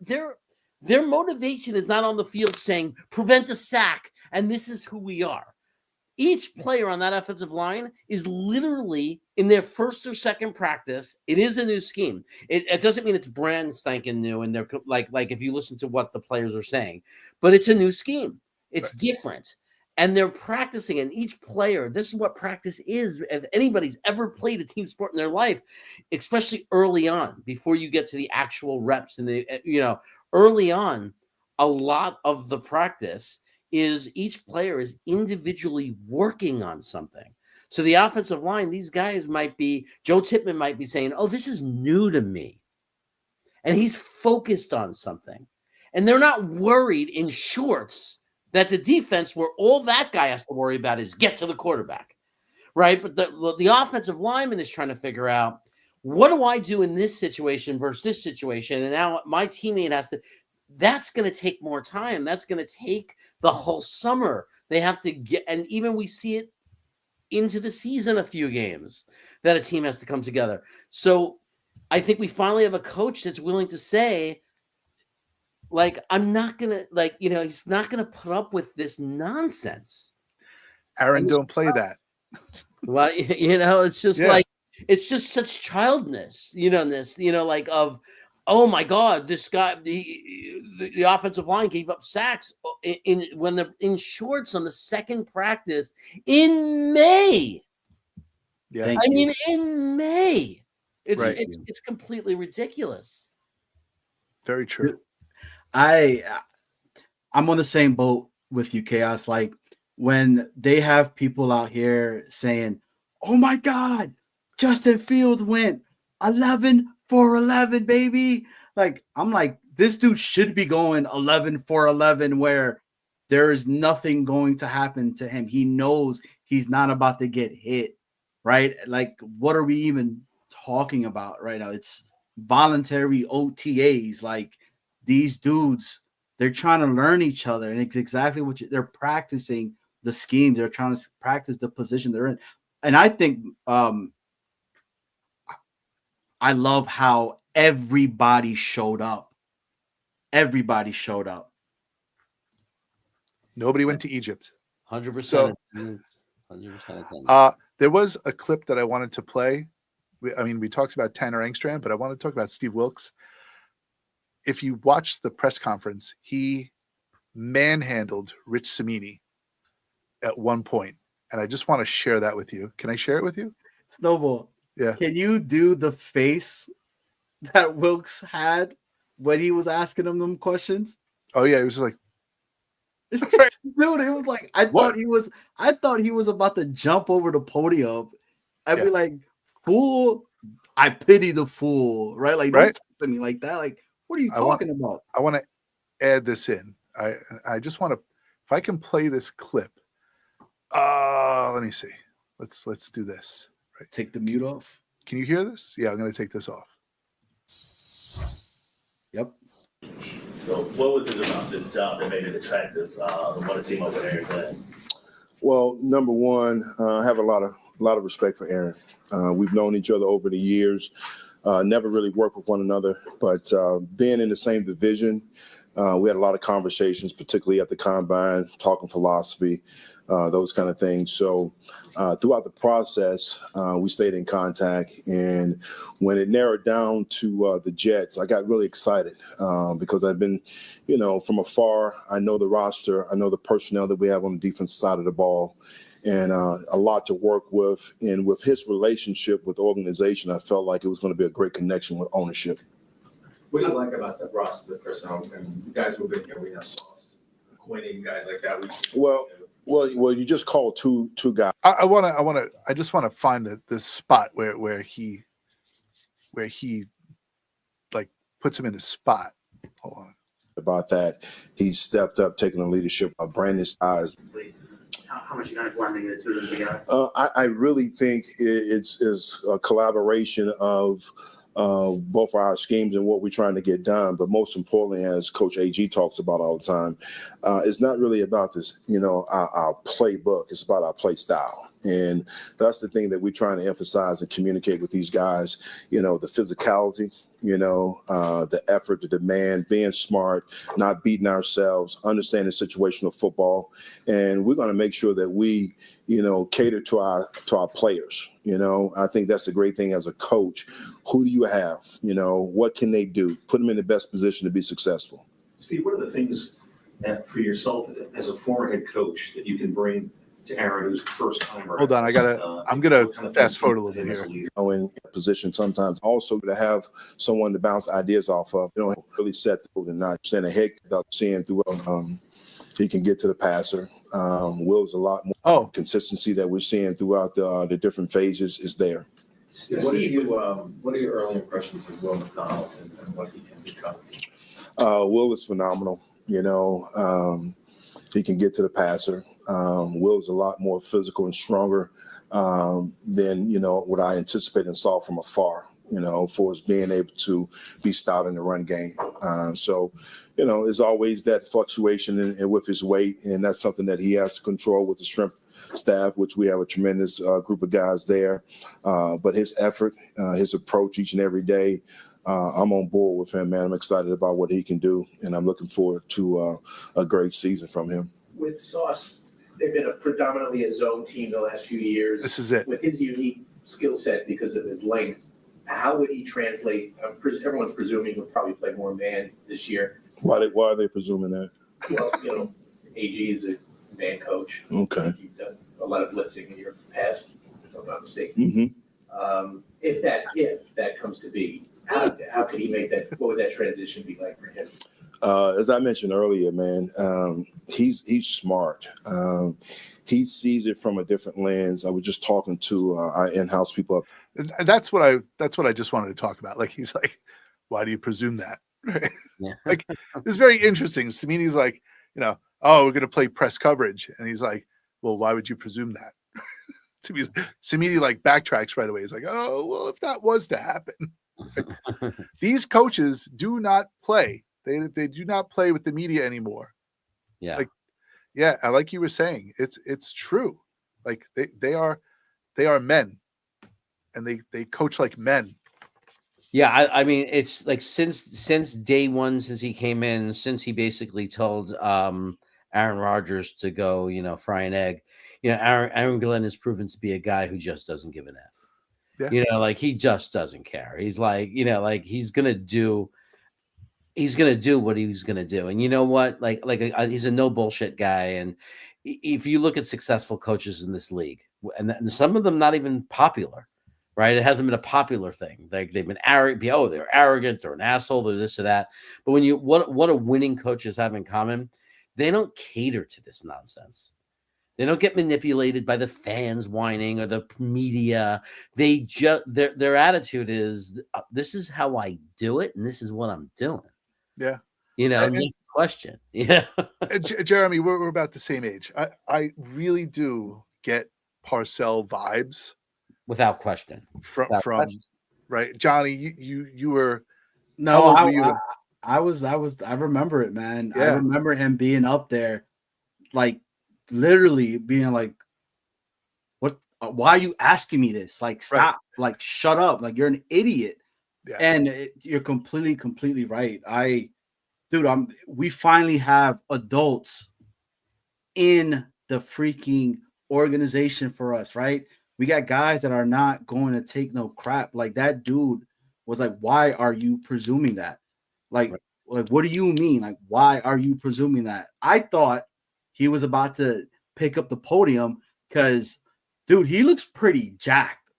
motivation is not on the field saying prevent a sack and this is who we are. Each player on that offensive line is literally in their first or second practice. It is a new scheme. It doesn't mean it's brand spanking new, and they're like if you listen to what the players are saying, but it's a new scheme. It's different, and they're practicing. And each player, this is what practice is. If anybody's ever played a team sport in their life, especially early on, before you get to the actual reps, and early on, a lot of the practice is each player is individually working on something. So the offensive line, these guys might be, Joe Tippmann might be saying, oh, this is new to me. And he's focused on something. And they're not worried in shorts that the defense, where all that guy has to worry about is get to the quarterback, right? But the offensive lineman is trying to figure out, what do I do in this situation versus this situation? And now my teammate has to, that's going to take more time. That's going to take the whole summer. They have to get, and even we see it into the season, a few games that a team has to come together. So I think we finally have a coach that's willing to say, like, I'm not going to, like, you know, he's not going to put up with this nonsense. Aaron, don't play that. Well, you know, it's just like, it's just such childness, you know, like of, oh my God, this guy, the offensive line gave up sacks when they're in shorts on the second practice in May. Yeah, I mean, in May, it's Right. it's completely ridiculous. very true. I'm on the same boat with you, Chaos. Like when they have people out here saying, "Oh my God, Justin Fields went 11 for 11, baby!" Like I'm like, this dude should be going 11 for 11, where there is nothing going to happen to him. He knows he's not about to get hit, right? Like, what are we even talking about right now? It's voluntary OTAs. Like these dudes, they're trying to learn each other, and it's exactly what they're practicing the schemes. They're trying to practice the position they're in, and I think I love how everybody showed up. Everybody showed up. Nobody went to Egypt. 100% attendance. 100% attendance. There was a clip that I wanted to play. We talked about Tanner Engstrand, but I want to talk about Steve Wilkes. If you watch the press conference, he manhandled Rich Cimini at one point, and I just want to share that with you. Can I share it with you? Snowball. Yeah. Can you do the face that Wilkes had when he was asking him them questions? Oh yeah, it was like, Dude, it was like I thought he was about to jump over the podium. I'd be like, "Fool, I pity the fool," right? Like, don't talk to me like that. Like, what are you talking about? I want to add this in. I just want to, if I can play this clip. Let me see. Let's do this. Right. Take the mute off. Can you hear this? Yeah, I'm going to take this off. Yep. So what was it about this job that made it attractive to want to team up with Aaron Glenn? Well, number one, I have a lot of respect for Aaron. We've known each other over the years, never really worked with one another, but being in the same division, we had a lot of conversations, particularly at the combine, talking philosophy, those kind of things. So throughout the process, we stayed in contact. And when it narrowed down to the Jets, I got really excited because I've been, from afar, I know the roster, I know the personnel that we have on the defensive side of the ball, and a lot to work with. And with his relationship with the organization, I felt like it was going to be a great connection with ownership. What do you like about the roster, the personnel, and guys who've been here? We have Sauce, Quinning, guys like that. Well, you just called two guys. I just want to find the spot where he like puts him in his spot. Hold on. About that, he stepped up, taking the leadership of Brandon Styles. How much you kind of blending the two of them together? I really think it's a collaboration of both our schemes and what we're trying to get done. But most importantly, as Coach AG talks about all the time, it's not really about this, our playbook. It's about our play style. And that's the thing that we're trying to emphasize and communicate with these guys, the physicality, the effort, the demand, being smart, not beating ourselves, understanding situational football. And we're going to make sure that we, cater to our players. I think that's the great thing as a coach. Who do you have? What can they do? Put them in the best position to be successful. Steve, what are the things that for yourself as a former head coach that you can bring to Aaron, who's first timer? Hold on, I'm gonna fast forward a little bit here. In position sometimes also to have someone to bounce ideas off of. Really set the and not stand ahead without seeing throughout He can get to the passer. Will's a lot more consistency that we're seeing throughout the different phases is there. What are your early impressions of Will McDonald and what he can become? Will is phenomenal. He can get to the passer. Will's a lot more physical and stronger than what I anticipated and saw from afar. For us being able to be stout in the run game. There's always that fluctuation with his weight, and that's something that he has to control with the strength staff, which we have a tremendous group of guys there. But his effort, his approach each and every day, I'm on board with him, man. I'm excited about what he can do, and I'm looking forward to a great season from him. With Sauce, they've been predominantly a zone team the last few years. This is it. With his unique skill set because of his length, how would he translate? Everyone's presuming he'll probably play more man this year. Why are they presuming that? Well, AG is a man coach. Okay. You've done a lot of blitzing in your past, if I'm not mistaken. Mm-hmm. If that comes to be, how could he make that? What would that transition be like for him? As I mentioned earlier, man, he's smart. He sees it from a different lens. I was just talking to our in-house people. And that's what I just wanted to talk about. Like, he's like, why do you presume that? Right? Yeah. Like, it's very interesting. Samini's like, we're going to play press coverage. And he's like, well, why would you presume that? Samini like backtracks right away. He's like, oh, well, if that was to happen. These coaches do not play. They do not play with the media anymore. Yeah. Like you were saying, it's true. Like they are men, and they coach like men. Yeah, I mean, it's like since day one, since he came in, since he basically told Aaron Rodgers to go, fry an egg. Aaron Glenn has proven to be a guy who just doesn't give an F. Yeah. Like he just doesn't care. He's like, like he's gonna do what he's gonna do. And you know what? He's a no bullshit guy. And if you look at successful coaches in this league, and some of them not even popular. Right, it hasn't been a popular thing. They've been arrogant. Oh, they're arrogant. They're an asshole. They're this or that. But when what a winning coaches have in common, they don't cater to this nonsense. They don't get manipulated by the fans whining or the media. They just their attitude is, this is how I do it, and this is what I'm doing. Yeah, no question. Yeah, Jeremy, we're about the same age. I really do get Parcell vibes. Without question. From right, Johnny, you were I remember it, man. Yeah. I remember him being up there, like literally being like, "What? Why are you asking me this? Like, stop! Right. Like, shut up! Like, you're an idiot." Yeah. And you're completely right. We finally have adults in the freaking organization for us, right? We got guys that are not going to take no crap. Like that dude was like, why are you presuming that? Like, what do you mean? Like, why are you presuming that? I thought he was about to pick up the podium because, dude, he looks pretty jacked,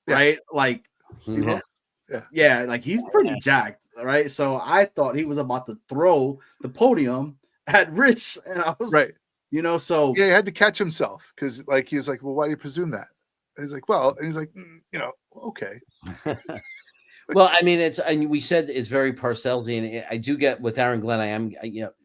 right? Like, like he's pretty jacked, right? So I thought he was about to throw the podium at Rich, and I was right. So he had to catch himself because, like, he was like, well, why do you presume that? And he's like, well, and he's like, okay. Well, I mean, and we said it's very Parcells-y, and I do get with Aaron Glenn. I am,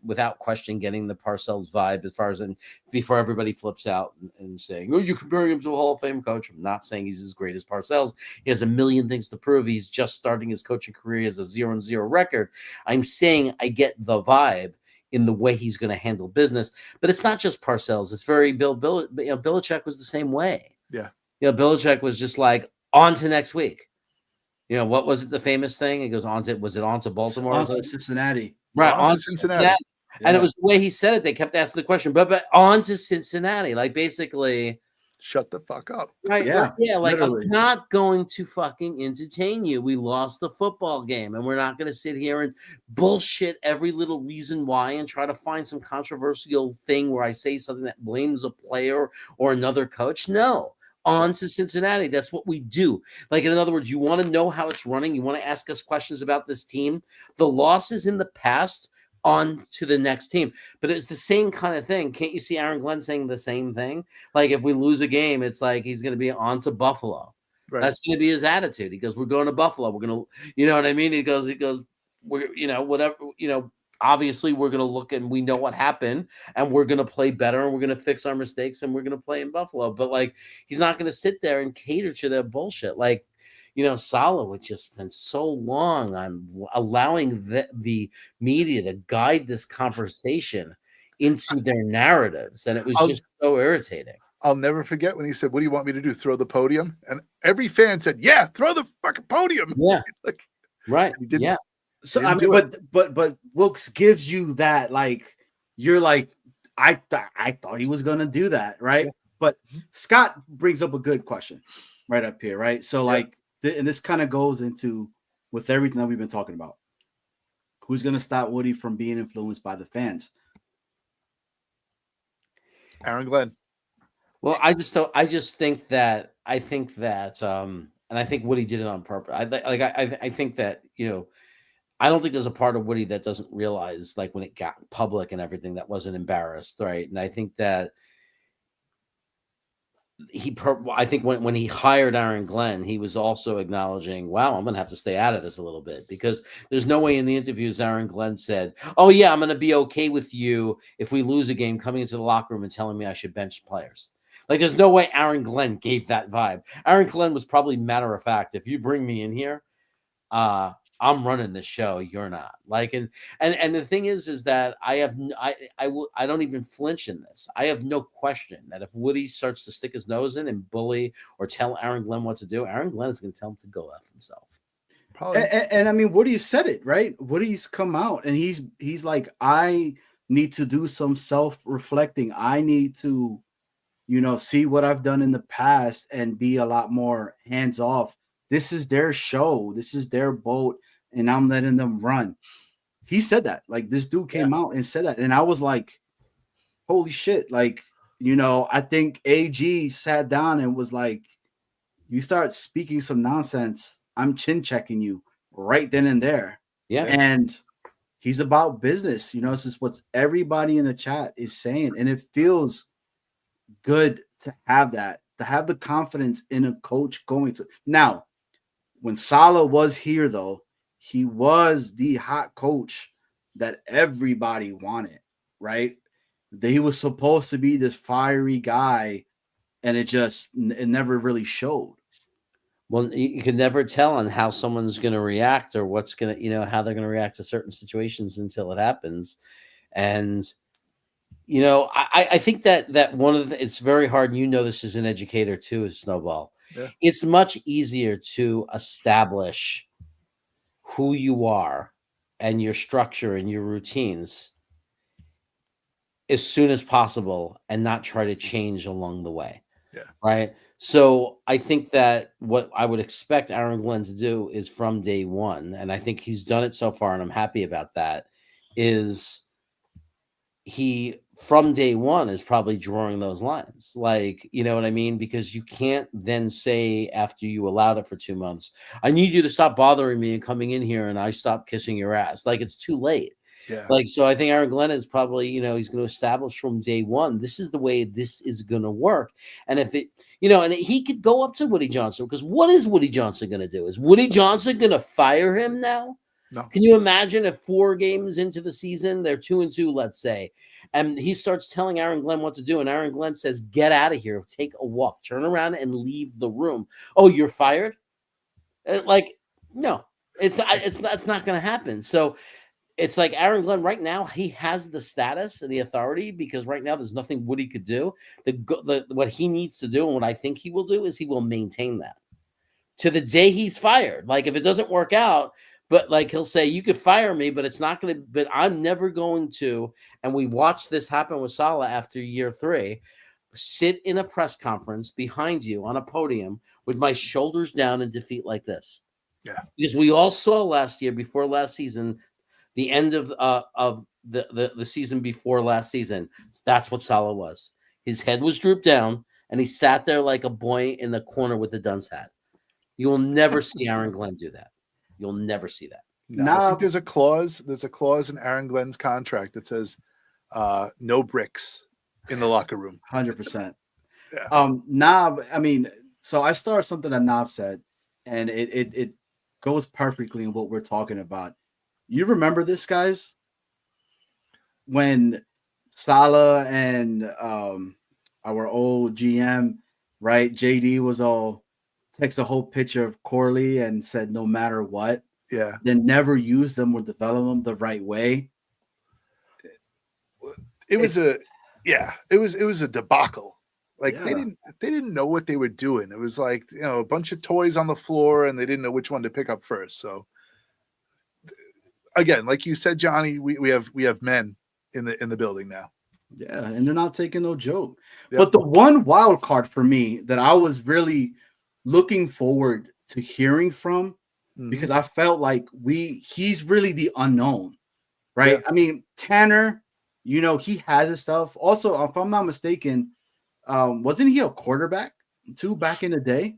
without question, getting the Parcells vibe as far as before everybody flips out and saying, "Oh, you're comparing him to a Hall of Fame coach." I'm not saying he's as great as Parcells. He has a million things to prove. He's just starting his coaching career as a 0-0 record. I'm saying I get the vibe in the way he's going to handle business, but it's not just Parcells. It's very Belichick was the same way. Yeah. Belichick was just like, on to next week. What was it? The famous thing? It goes on to Baltimore? On to Cincinnati. Right. On to Cincinnati. Yeah. And it was the way he said it. They kept asking the question, but on to Cincinnati. Like, basically, shut the fuck up. Right. Yeah. Like, literally. I'm not going to fucking entertain you. We lost the football game, and we're not going to sit here and bullshit every little reason why and try to find some controversial thing where I say something that blames a player or another coach. No. On to Cincinnati. That's what we do. Like, in other words, you want to know how it's running. You want to ask us questions about this team. The losses in the past on to the next team. But it's the same kind of thing. Can't you see Aaron Glenn saying the same thing? Like if we lose a game, it's like he's going to be on to Buffalo. Right. That's going to be his attitude. He goes, "We're going to Buffalo. We're going to," you know what I mean? He goes, "We're, whatever, obviously we're going to look and we know what happened and we're going to play better and we're going to fix our mistakes and we're going to play in Buffalo." But like, he's not going to sit there and cater to their bullshit. Like, Salah, it's just been so long. I'm allowing the media to guide this conversation into their narratives. And it was just so irritating. I'll never forget when he said, "What do you want me to do? Throw the podium?" And every fan said, "Yeah, throw the fucking podium." Yeah. Like, right. he didn't, Yeah. So I mean, but Wilkes gives you that, like, you're like, I thought he was gonna do that, right? Yeah. But Scott brings up a good question right up here, right? So like, and this kind of goes into with everything that we've been talking about. Who's gonna stop Woody from being influenced by the fans? Aaron Glenn. Well, I think that, and I think Woody did it on purpose. I think that, I don't think there's a part of Woody that doesn't realize, like, when it got public and everything, that wasn't embarrassed, right? And I think that I think when he hired Aaron Glenn, he was also acknowledging, wow, I'm going to have to stay out of this a little bit, because there's no way in the interviews Aaron Glenn said, "Oh yeah, I'm going to be okay with you if we lose a game coming into the locker room and telling me I should bench players." Like, there's no way Aaron Glenn gave that vibe. Aaron Glenn was probably matter of fact. If you bring me in here, I'm running the show. You're not. Like, and the thing is that I don't even flinch in this. I have no question that if Woody starts to stick his nose in and bully or tell Aaron Glenn what to do, Aaron Glenn is going to tell him to go F himself. Probably. And I mean, Woody said it, right? Woody's come out and he's like, I need to do some self-reflecting. I need to, see what I've done in the past and be a lot more hands-off. This is their show. This is their boat, and I'm letting them run. He said that. Like, this dude came out and said that. And I was like, holy shit. Like, I think AG sat down and was like, you start speaking some nonsense, I'm chin checking you right then and there. Yeah. And he's about business. This is what everybody in the chat is saying. And it feels good to have that, to have the confidence in a coach going to. Now, when Salah was here, though, he was the hot coach that everybody wanted, right? He was supposed to be this fiery guy, and it never really showed. Well, you can never tell on how someone's going to react or what's going to, how they're going to react to certain situations until it happens. And, I think that one of it's very hard. And this as an educator too, is Snowball. Yeah. It's much easier to establish who you are and your structure and your routines as soon as possible and not try to change along the way. Yeah. Right. So I think that what I would expect Aaron Glenn to do is from day one, and I think he's done it so far, and I'm happy about that, is he from day one is probably drawing those lines. Like, you know what I mean? Because you can't then say, after you allowed it for 2 months, I need you to stop bothering me and coming in here and I stop kissing your ass. Like, it's too late. Yeah. Like, so I think Aaron Glenn is probably, he's going to establish from day one, this is the way this is going to work. And if it, and he could go up to Woody Johnson, because what is Woody Johnson going to do? Is Woody Johnson going to fire him now? No. Can you imagine if 4 games into the season, they're 2-2, let's say, and he starts telling Aaron Glenn what to do, and Aaron Glenn says, "Get out of here, take a walk, turn around and leave the room." Oh, you're fired? Like, no, it's not going to happen. So it's like Aaron Glenn right now, he has the status and the authority, because right now there's nothing Woody could do. What he needs to do, and what I think he will do, is he will maintain that to the day he's fired. Like, if it doesn't work out, but like, he'll say, you could fire me, but it's not going to, but I'm never going to. And we watched this happen with Salah after year 3, sit in a press conference behind you on a podium with my shoulders down in defeat like this. Yeah. Because we all saw last year, before last season, the end of the season before last season, that's what Salah was. His head was drooped down, and he sat there like a boy in the corner with the dunce hat. You will never see Aaron Glenn do that. You'll never see that. No, I Nah. think there's a clause. There's a clause in Aaron Glenn's contract that says no bricks in the locker room. 100%. Yeah. Knob, I mean, so I started something that Knob said, and it goes perfectly in what we're talking about. You remember this, guys? When Salah and our old GM, right? JD was all text a whole picture of Corley and said no matter what, Yeah. then never use them or develop them the right way. It was it was a debacle. Like Yeah. they didn't know what they were doing. It was like, you know, a bunch of toys on the floor and they didn't know which one to pick up first. So again, like you said, Johnny, we have men in the building now. Yeah, and they're not taking no joke. Yep. But the one wild card for me that I was really looking forward to hearing from, because I felt like he's really the unknown, right? Yeah. I mean, Tanner, you know, he has his stuff. Also, if I'm not mistaken, wasn't he a quarterback too back in the day?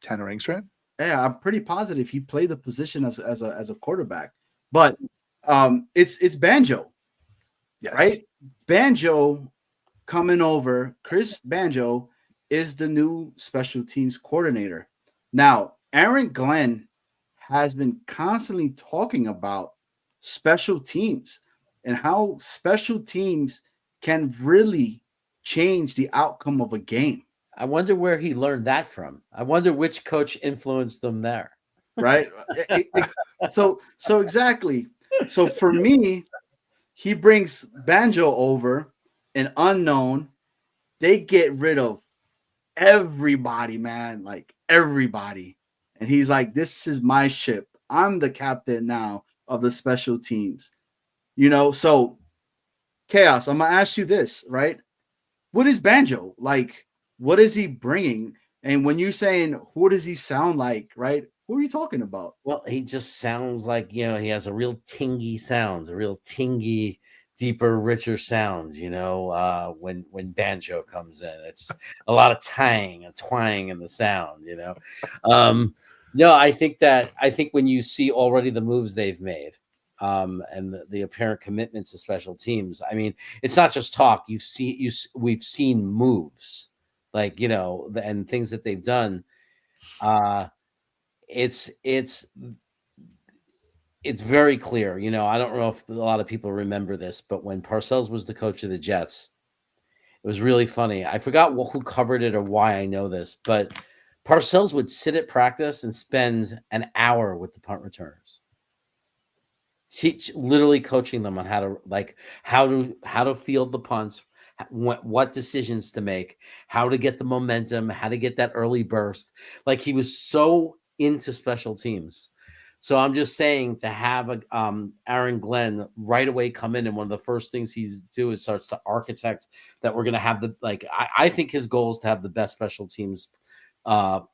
Tanner Engstrand? Yeah, I'm pretty positive he played the position as a quarterback. But it's Banjo, Yes. right? Banjo coming over. Chris Banjo is the new special teams coordinator. Now, Aaron Glenn has been constantly talking about special teams and how special teams can really change the outcome of a game. I wonder where he learned that from. I wonder which coach influenced them there. Right? So exactly. So for me, he brings Banjo over, an unknown. They get rid of everybody, man, like everybody. And he's like, this is my ship. I'm the captain now of the special teams. You know, so Chaos, I'm going to ask you this, right? What is Banjo? Like, what is he bringing? And when you're saying, who does he sound like, right? Who are you talking about? Well, he just sounds like, you know, he has a real tingy sound, a real tingy, deeper, richer sound, you know, when Banjo comes in. It's a lot of tang and twang in the sound, you know. No, I think when you see already the moves they've made, and the apparent commitment to special teams, I mean, it's not just talk. We've seen moves, like, you know, and things that they've done. It's very clear, you know. I don't know if a lot of people remember this, but when Parcells was the coach of the Jets, it was really funny. I forgot who covered it or why I know this, but Parcells would sit at practice and spend an hour with the punt returners, literally coaching them on how to field the punts, what decisions to make, how to get the momentum, how to get that early burst. Like, he was so into special teams. So I'm just saying, to have Aaron Glenn right away come in, and one of the first things he's do is starts to architect that we're going to have I think his goal is to have the best special teams, to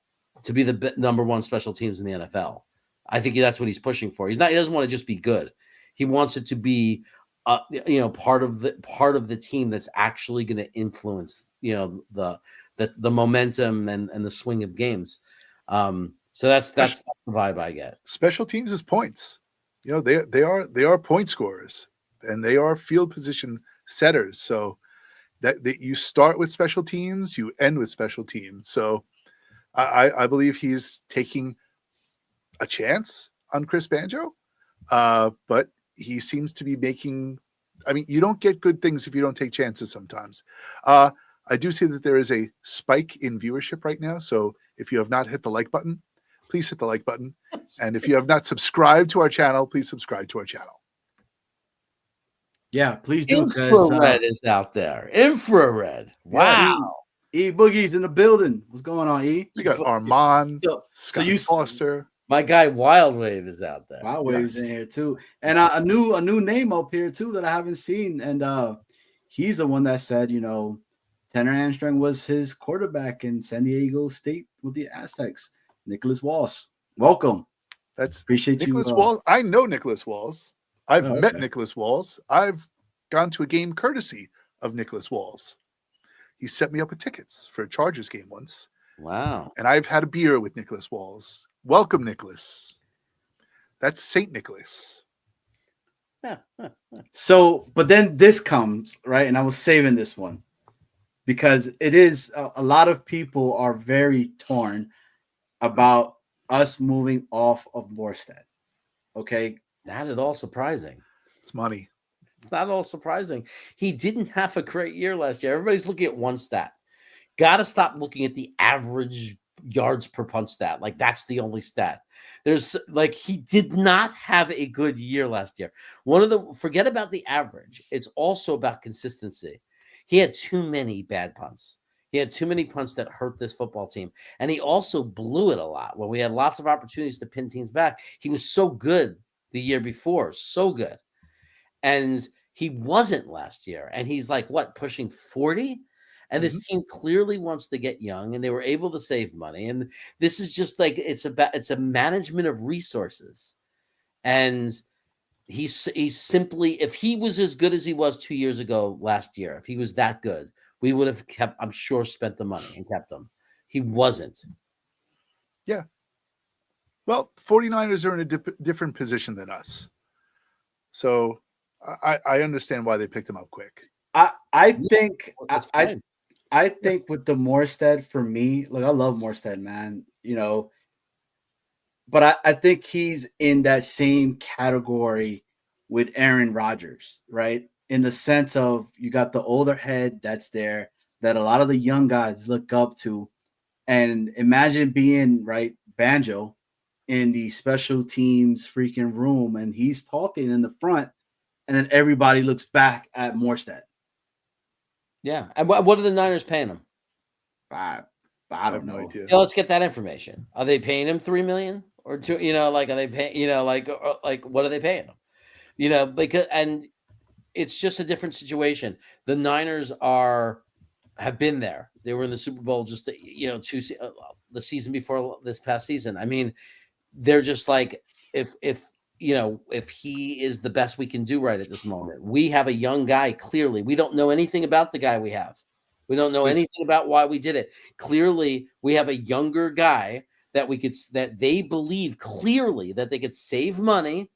be the number one special teams in the NFL. I think that's what he's pushing for. He doesn't want to just be good. He wants it to be, you know, part of the team that's actually going to influence, you know, the momentum and the swing of games. So that's the vibe I get. Special teams is points. You know, they are point scorers, and they are field position setters. So that you start with special teams, you end with special teams. So I believe he's taking a chance on Chris Banjo, but he seems to be making. I mean, you don't get good things if you don't take chances sometimes. I do see that there is a spike in viewership right now. So if you have not hit the like button, please hit the like button. And if you have not subscribed to our channel, please subscribe to our channel. Yeah, please do. Infrared is out there. Infrared. Wow. E Boogie's in the building. What's going on, E? We got Armand, So you Foster. My guy Wild Wave is out there. Wild Wave's in here too, and a new name up here too that I haven't seen, and he's the one that said, you know, Tanner Armstrong was his quarterback in San Diego State with the Aztecs. Nicholas Walls, welcome. Appreciate Nicholas you. Walls. I know Nicholas Walls. I've met okay. Nicholas Walls. I've gone to a game courtesy of Nicholas Walls. He set me up with tickets for a Chargers game once. Wow. And I've had a beer with Nicholas Walls. Welcome, Nicholas. That's Saint Nicholas. So, but then this comes, right? And I was saving this one because it is a lot of people are very torn about us moving off of Morstead. Okay. Not at all surprising. It's money. It's not at all surprising. He didn't have a great year last year. Everybody's looking at one stat. Got to stop looking at the average yards per punt stat. Like that's the only stat. There's like he did not have a good year last year. Forget about the average. It's also about consistency. He had too many bad punts. He had too many punts that hurt this football team. And he also blew it a lot when we had lots of opportunities to pin teams back. He was so good the year before, so good. And he wasn't last year. And he's like, what, pushing 40? And this team clearly wants to get young, and they were able to save money. And this is just like it's a management of resources. And he's simply, if he was as good as he was 2 years ago last year, if he was that good, we would have I'm sure, spent the money and kept him. He wasn't. Yeah. Well, 49ers are in a different position than us. So I understand why they picked him up quick. I think That's fine. I think with the Morstead, for me, look, I love Morstead, man, but I think he's in that same category with Aaron Rodgers, right? In the sense of you got the older head that's there that a lot of the young guys look up to. And imagine being, right, Banjo in the special teams freaking room, and he's talking in the front, and then everybody looks back at Morstead. Yeah. And what are the Niners paying him? I don't know. No idea. Yeah, let's get that information. Are they paying him $3 million or $2 million? Are they paying? Like what are they paying him? Because and it's just a different situation. The Niners have been there. They were in the Super Bowl just the season before this past season. I mean, they're just like if he is the best we can do right at this moment. We have a young guy. Clearly, we don't know anything about the guy we have. We don't know anything about why we did it. Clearly, we have a younger guy that they believe clearly that they could save money,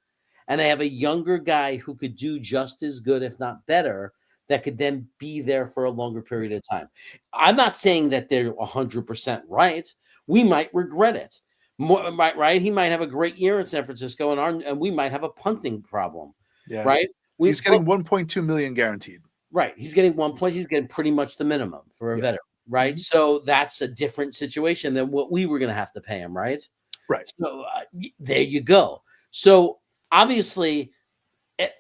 and they have a younger guy who could do just as good, if not better, that could then be there for a longer period of time. I'm not saying that they're 100% right. We might regret it. Right? He might have a great year in San Francisco, and we might have a punting problem. Yeah. Right? He's getting 1.2 million guaranteed. Right. He's getting 1 point. He's getting pretty much the minimum for a veteran. Right. So that's a different situation than what we were going to have to pay him. Right. Right. So there you go. So obviously,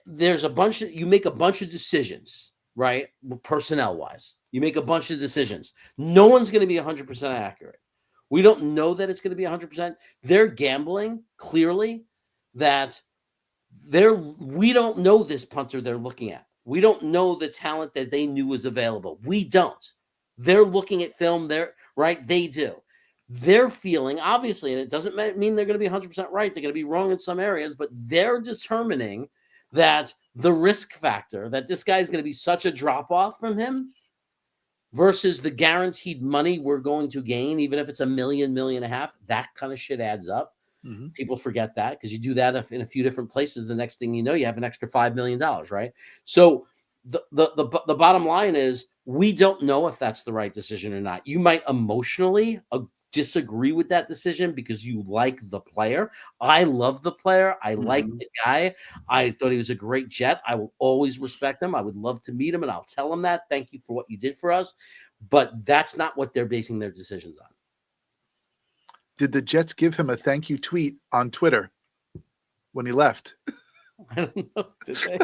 there's you make a bunch of decisions, right? Personnel wise, you make a bunch of decisions. No one's going to be 100% accurate. We don't know that it's going to be 100%. They're gambling clearly that we don't know this punter they're looking at. We don't know the talent that they knew was available. We don't. They're looking at film. They do. They're feeling, obviously, and it doesn't mean they're going to be 100% right. They're going to be wrong in some areas, but they're determining that the risk factor, that this guy's going to be such a drop-off from him versus the guaranteed money we're going to gain, even if it's $1 million, $1.5 million, that kind of shit adds up. Mm-hmm. People forget that because you do that in a few different places. The next thing you know, you have an extra $5 million, right? So the bottom line is we don't know if that's the right decision or not. You might emotionally disagree with that decision because you like the player. I love the player. I like the guy. I thought he was a great Jet. I will always respect him. I would love to meet him, and I'll tell him that. Thank you for what you did for us. But that's not what they're basing their decisions on. Did the Jets give him a thank you tweet on Twitter when he left? I don't know. Did they?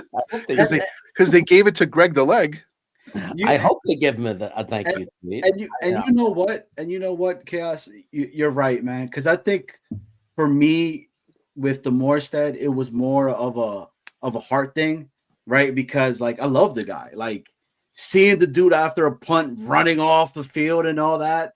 Because they gave it to Greg the Leg. I hope they give him a thank you tweet. And you know what? And you know what, Chaos? You're right, man. Because I think for me, with the Morstead, it was more of a heart thing, right? Because like I love the guy, like seeing the dude after a punt running off the field and all that.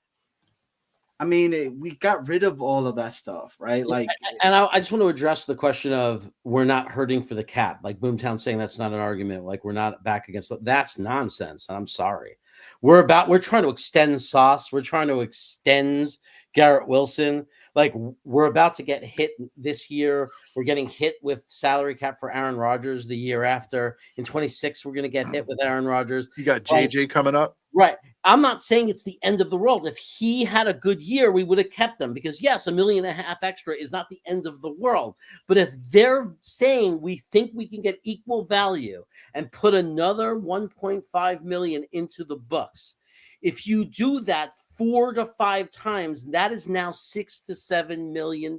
I mean, we got rid of all of that stuff, right? Like, And I just want to address the question of we're not hurting for the cap. Like Boomtown saying that's not an argument. Like we're not back against that's nonsense. I'm sorry. We're trying to extend Sauce. We're trying to extend Garrett Wilson. Like we're about to get hit this year. We're getting hit with salary cap for Aaron Rodgers the year after. In 26, we're going to get hit with Aaron Rodgers. You got JJ coming up. Right. I'm not saying it's the end of the world. If he had a good year, we would have kept him because, yes, $1.5 million extra is not the end of the world. But if they're saying we think we can get equal value and put another 1.5 million into the books, if you do that 4 to 5 times, that is now $6 to $7 million.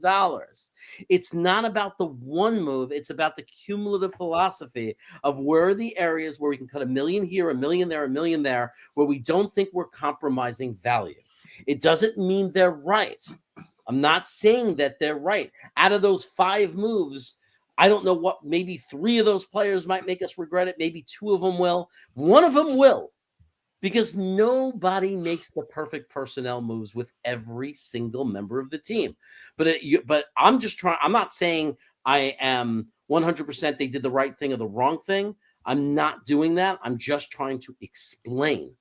It's not about the one move. It's about the cumulative philosophy of where are the areas where we can cut $1 million here, $1 million there, $1 million there, where we don't think we're compromising value. It doesn't mean they're right. I'm not saying that they're right. Out of those 5 moves, I don't know what, maybe 3 of those players might make us regret it. Maybe 2 of them will. 1 of them will. Because nobody makes the perfect personnel moves with every single member of the team. But I'm just trying. I'm not saying I am 100% they did the right thing or the wrong thing. I'm not doing that. I'm just trying to explain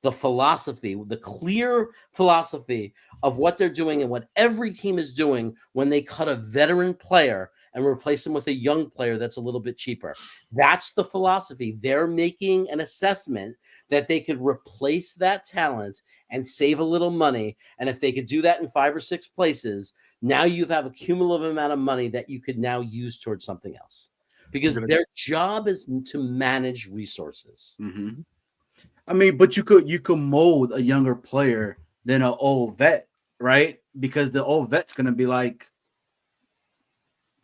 the philosophy, the clear philosophy of what they're doing and what every team is doing when they cut a veteran player and replace him with a young player that's a little bit cheaper. That's the philosophy. They're making an assessment that they could replace that talent and save a little money. And if they could do that in 5 or 6 places, now you have a cumulative amount of money that you could now use towards something else. Because their job is to manage resources. Mm-hmm. I mean, but you could mold a younger player than an old vet, right? Because the old vet's gonna be like,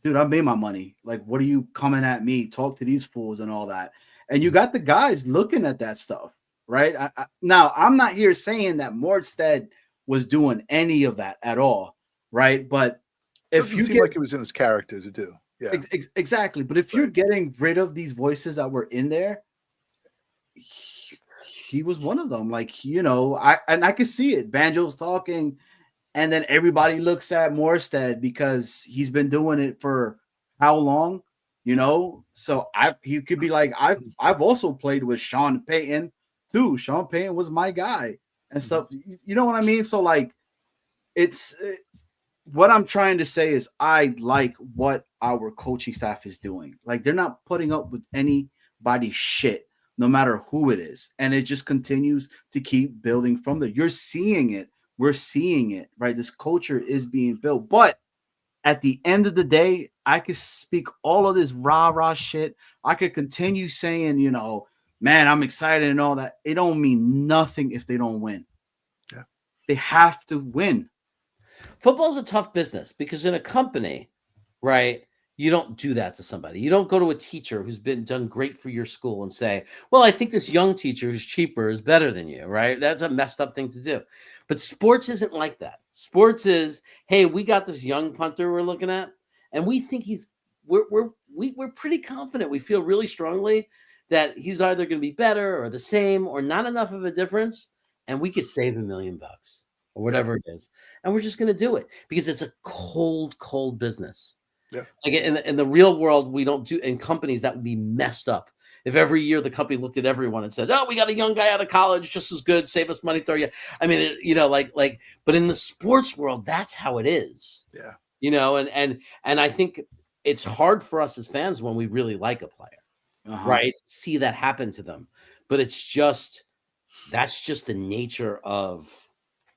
dude, I made my money. Like, what are you coming at me? Talk to these fools and all that. And you got the guys looking at that stuff, right? Now, I'm not here saying that Morstead was doing any of that at all, right? But if you seem like it was in his character to do, yeah, exactly. But if you're getting rid of these voices that were in there, he was one of them. Like, you know, I could see it. Banjo's talking. And then everybody looks at Morstead because he's been doing it for how long, you know? So he could be like, I've also played with Sean Payton too. Sean Payton was my guy and stuff. You know what I mean? So like, it's what I'm trying to say is I like what our coaching staff is doing. Like they're not putting up with anybody's shit, no matter who it is. And it just continues to keep building from there. You're seeing it. We're seeing it, right? This culture is being built. But at the end of the day, I could speak all of this rah-rah shit. I could continue saying, you know, man, I'm excited and all that. It don't mean nothing if they don't win. Yeah. They have to win. Football's a tough business because in a company, right, you don't do that to somebody. You don't go to a teacher who's done great for your school and say, well, I think this young teacher who's cheaper is better than you, right? That's a messed up thing to do. But sports isn't like that. Sports is, hey, we got this young punter we're looking at, and we think we're pretty confident. We feel really strongly that he's either going to be better or the same or not enough of a difference, and we could save $1 million or whatever it is. And we're just going to do it because it's a cold business. Yeah. Like in the real world, we don't do in companies that would be messed up. If every year the company looked at everyone and said, "Oh, we got a young guy out of college, just as good, save us money, throw you." I mean, you know, but in the sports world, that's how it is. Yeah. You know, and I think it's hard for us as fans when we really like a player, right? To see that happen to them, but that's just the nature of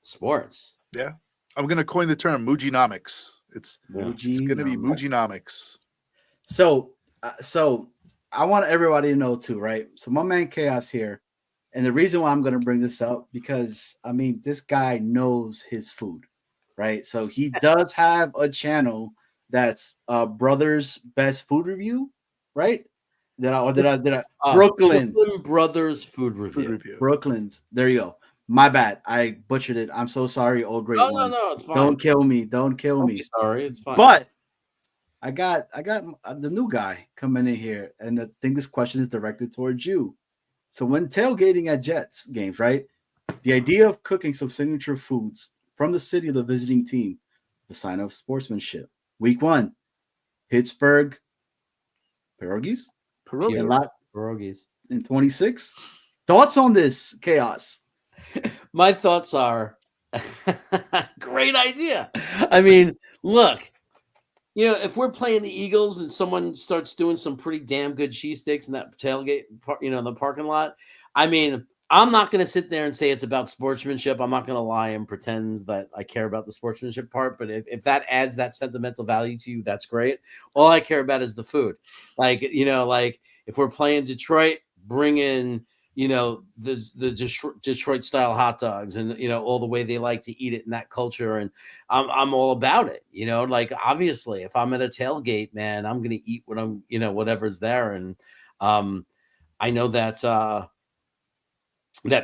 sports. Yeah, I'm going to coin the term Mujinomics. It's going to be Mujinomics. So I want everybody to know too, right? So my man Chaos here, and the reason why I'm going to bring this up because I mean this guy knows his food, right? So he does have a channel that's Brothers Best Food Review, right? Did I Brooklyn Brothers Food Review. Brooklyn's. There you go. My bad. I butchered it. I'm so sorry. Old great one. No, it's fine. Don't kill me. Don't be sorry. It's fine. But I got the new guy coming in here, and I think this question is directed towards you. So when tailgating at Jets games, right? The idea of cooking some signature foods from the city of the visiting team, the sign of sportsmanship. Week 1, Pittsburgh Pierogies Pierogi. in lot Pierogies. in 26. Thoughts on this chaos? My thoughts are great idea. I mean, look, if we're playing the Eagles and someone starts doing some pretty damn good cheesesteaks in that tailgate, in the parking lot, I mean, I'm not going to sit there and say it's about sportsmanship. I'm not going to lie and pretend that I care about the sportsmanship part. But if that adds that sentimental value to you, that's great. All I care about is the food. Like if we're playing Detroit, bring in, the Detroit style hot dogs and, all the way they like to eat it in that culture. And I'm all about it. Obviously if I'm at a tailgate, man, I'm going to eat what I'm, whatever's there. And I know that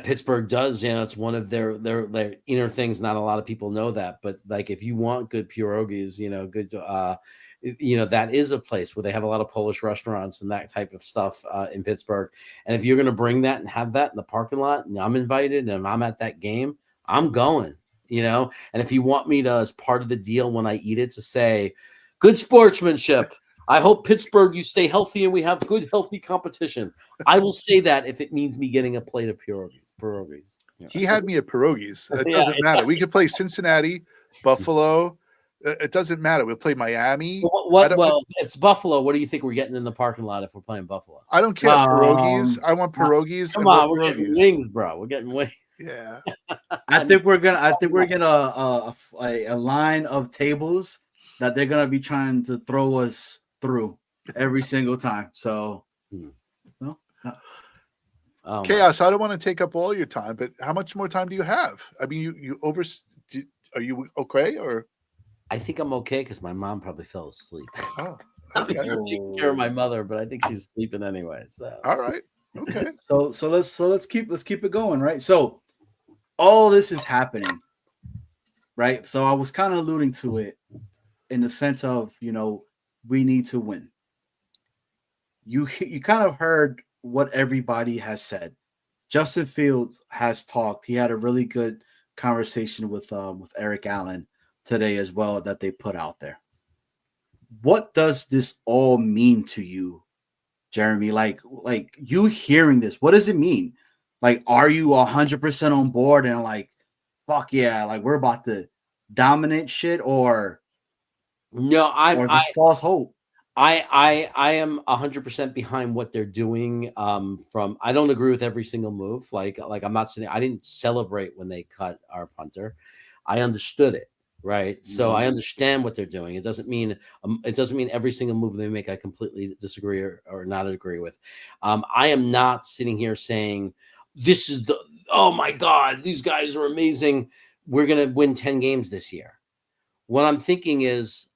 Pittsburgh does, it's one of their inner things. Not a lot of people know that, but if you want good pierogies, good, that is a place where they have a lot of Polish restaurants and that type of stuff in Pittsburgh. And if you're going to bring that and have that in the parking lot, and I'm invited and I'm at that game, I'm going, and if you want me to, as part of the deal when I eat it, to say good sportsmanship, I hope Pittsburgh, you stay healthy and we have good, healthy competition. I will say that if it means me getting a plate of pierogies. He had me at pierogies. It doesn't matter. We could play Cincinnati, Buffalo. It doesn't matter. We'll play Miami. Well, if it's Buffalo, what do you think we're getting in the parking lot if we're playing Buffalo? I don't care. Pierogies. I want pierogies. Come on, we're getting wings, bro. We're getting wings. Yeah. I think we're gonna a line of tables that they're gonna be trying to throw us through every single time. So, Chaos. I don't want to take up all your time, but how much more time do you have? I mean, are you okay or? I think I'm okay because my mom probably fell asleep. Oh, okay. I'm taking care of my mother, but I think she's sleeping anyway. So all right, okay. so let's keep it going, right? So all this is happening, right? So I was kind of alluding to it in the sense of we need to win. You kind of heard what everybody has said. Justin Fields has talked. He had a really good conversation with Eric Allen today as well that they put out there. What does this all mean to you, Jeremy? Like you hearing this, what does it mean? Are you 100% on board and fuck yeah, we're about to dominate shit, or no? I false hope. I am 100% behind what they're doing. I don't agree with every single move. I'm not saying I didn't celebrate when they cut our punter. I understood it. Right. So I understand what they're doing. It doesn't mean every single move they make I completely disagree or not agree with. I am not sitting here saying this is oh my God, these guys are amazing. We're going to win 10 games this year. What I'm thinking is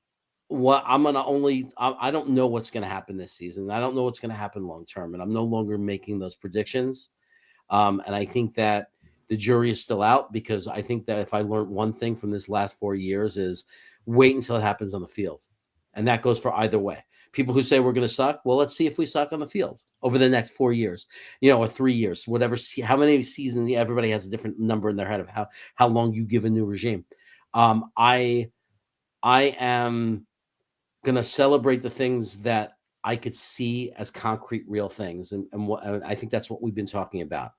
I don't know what's going to happen this season. I don't know what's going to happen long term. And I'm no longer making those predictions. And I think that the jury is still out, because I think that if I learned one thing from this last 4 years is wait until it happens on the field. And that goes for either way. People who say we're going to suck, well, let's see if we suck on the field over the next 4 years, or 3 years, whatever, how many seasons. Everybody has a different number in their head of how long you give a new regime. I am going to celebrate the things that I could see as concrete, real things. And I think that's what we've been talking about.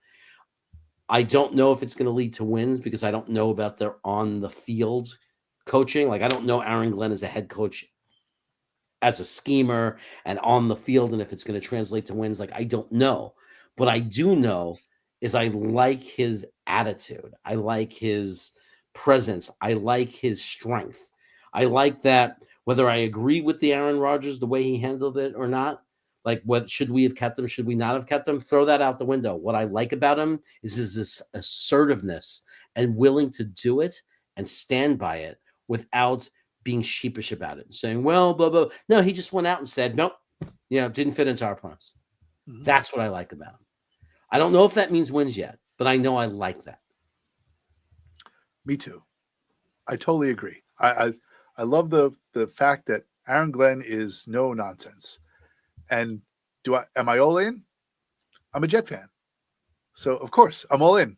I don't know if it's going to lead to wins because I don't know about their on the field coaching. I don't know Aaron Glenn as a head coach, as a schemer and on the field. And if it's going to translate to wins, I don't know. But I do know is I like his attitude. I like his presence. I like his strength. I like that whether I agree with the Aaron Rodgers, the way he handled it or not, what should we have kept him? Should we not have kept him? Throw that out the window. What I like about him is this assertiveness and willing to do it and stand by it without being sheepish about it and saying, well, blah, blah. No, he just went out and said, nope, didn't fit into our plans. Mm-hmm. That's what I like about him. I don't know if that means wins yet, but I know I like that. Me too. I totally agree. I love the fact that Aaron Glenn is no nonsense. And am I all in? I'm a Jet fan. So of course I'm all in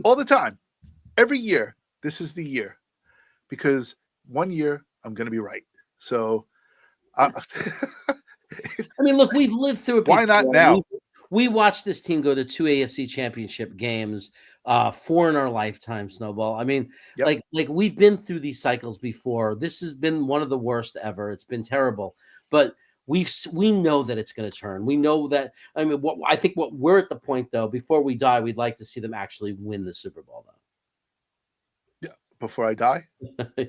all the time. Every year This is the year, because one year I'm going to be right. So, I, I mean, look, we've lived through it Why not before. now? We watched this team go to 2 AFC championship games, 4 in our lifetime, Snowball. I mean, Yep. like we've been through these cycles before. This has been one of the worst ever. It's been terrible. But we know that it's going to turn. We know that. I mean, I think what we're at the point, though, before we die, we'd like to see them actually win the Super Bowl, though. before I die.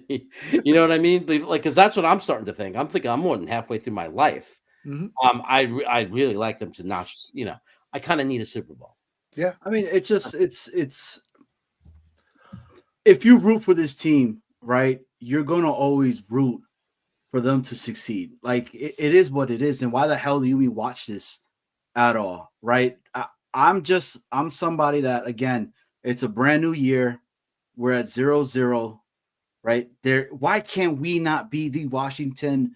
You know what I mean? Like, because that's what I'm starting to think. I'm thinking I'm more than halfway through my life. Mhm. I really like them to not just, I kind of need a Super Bowl. Yeah. I mean, it's if you root for this team, right, you're gonna always root for them to succeed. Like it is what it is. And why the hell do you even watch this at all? Right. I'm somebody that, again, it's a brand new year. We're at 0-0, right there. Why can't we not be the Washington?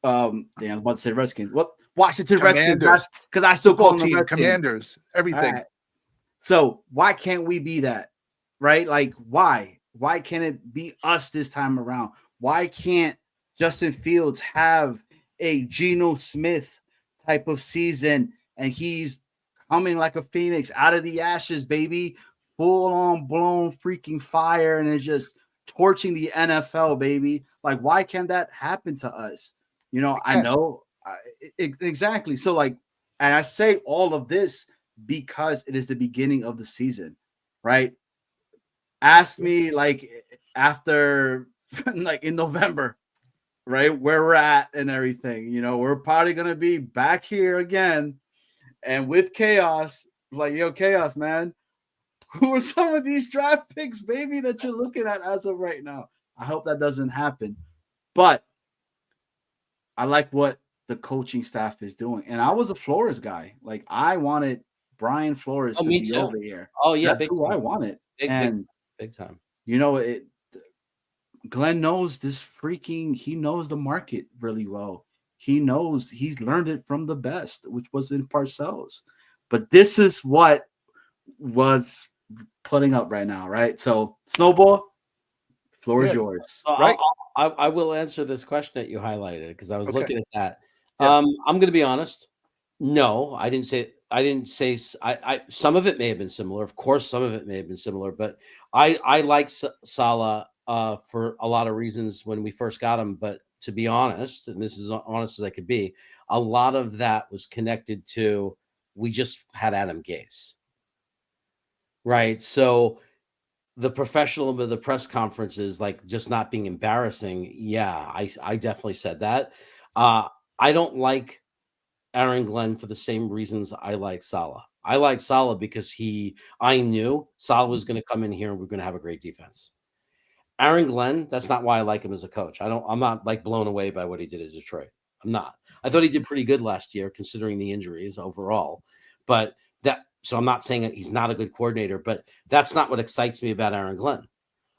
I'm about to say Redskins. What Washington Redskins? Commanders. Because I still call Football them the team, Redskins. Commanders, everything. All right. So why can't we be that? Right? Like, why? Why can't it be us this time around? Why can't Justin Fields have a Geno Smith type of season and he's coming like a phoenix out of the ashes, baby, full on blown freaking fire, and is just torching the NFL, baby? Like, why can't that happen to us? I know exactly. So, like, and I say all of this because it is the beginning of the season, right? Ask me like after like in November, right, where we're at and everything. We're probably gonna be back here again and with chaos. Like, yo, chaos, man. Who are some of these draft picks, baby, that you're looking at as of right now? I hope that doesn't happen. But I like what the coaching staff is doing. And I was a Flores guy. Like, I wanted Brian Flores to me be too. over here. Oh yeah, That's who I wanted. Big time. Glenn knows this he knows the market really well. He knows he's learned it from the best, which was in Parcells. But this is what was putting up right now, right? So, Snowball, floor is yours. Right. I will answer this question that you highlighted because I was looking at that. Yeah. I'm going to be honest. No, I didn't say. I some of it may have been similar. Of course, some of it may have been similar, but I like Saleh for a lot of reasons when we first got him. But to be honest, and this is honest as I could be, a lot of that was connected to we just had Adam Gase, right? So the professionalism of the press conferences, like just not being embarrassing. Yeah, I definitely said that. I don't like Aaron Glenn for the same reasons I like Saleh. I like Saleh because I knew Saleh was going to come in here and we're going to have a great defense. Aaron Glenn, that's not why I like him as a coach. I'm not like blown away by what he did at Detroit. I'm not. I thought he did pretty good last year considering the injuries overall. So I'm not saying that he's not a good coordinator, but that's not what excites me about Aaron Glenn.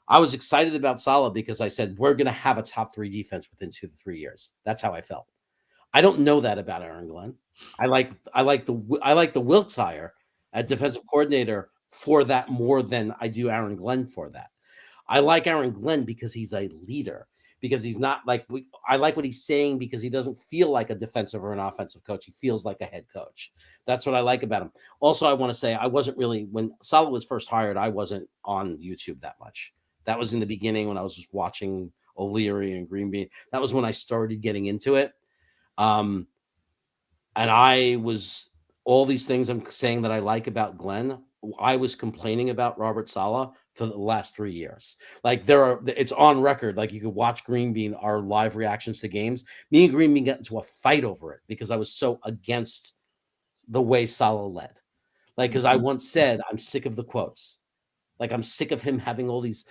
I was excited about Saleh because I said we're going to have a top 3 defense within 2 to 3 years. That's how I felt. I don't know that about Aaron Glenn. I like the Wilkes hire at defensive coordinator for that more than I do Aaron Glenn for that. I like Aaron Glenn because he's a leader, because he's not like I like what he's saying because he doesn't feel like a defensive or an offensive coach. He feels like a head coach. That's what I like about him. Also, I want to say I wasn't really, when Saleh was first hired, I wasn't on YouTube that much. That was in the beginning when I was just watching O'Leary and Green Bean. That was when I started getting into it. And I was, all these things I'm saying that I like about Glenn, I was complaining about Robert Saleh for the last 3 years. Like it's on record. Like you could watch Green Bean, our live reactions to games. Me and Green Bean got into a fight over it because I was so against the way Saleh led. Like, because I once said, I'm sick of the quotes. Like, I'm sick of him having all these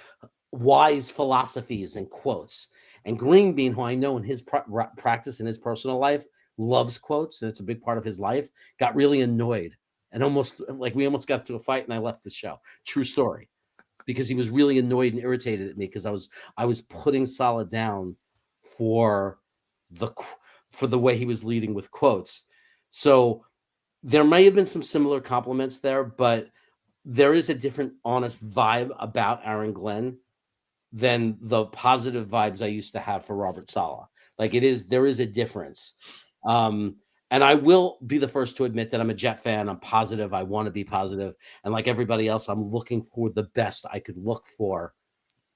wise philosophies and quotes. And Green Bean, who I know in his practice in his personal life, loves quotes, and it's a big part of his life, got really annoyed and we almost got to a fight and I left the show. True story. Because he was really annoyed and irritated at me because I was putting Saleh down for the way he was leading with quotes. So there may have been some similar compliments there, but there is a different honest vibe about Aaron Glenn than the positive vibes I used to have for Robert Saleh. Like there is a difference. And I will be the first to admit that I'm a Jet fan. I'm positive. I want to be positive. And like everybody else, I'm looking for the best I could look for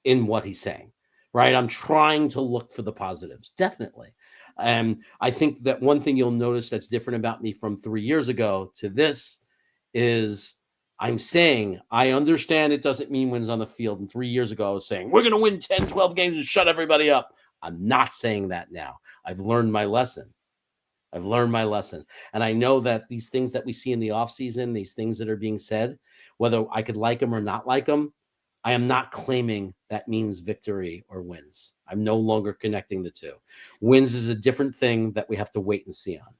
in what he's saying, right? I'm trying to look for the positives, definitely. And I think that one thing you'll notice that's different about me from 3 years ago to this is I'm saying I understand it doesn't mean wins on the field. And 3 years ago, I was saying we're going to win 10, 12 games and shut everybody up. I'm not saying that now. I've learned my lesson. And I know that these things that we see in the offseason, these things that are being said, whether I could like them or not like them, I am not claiming that means victory or wins. I'm no longer connecting the two. Wins is a different thing that we have to wait and see on.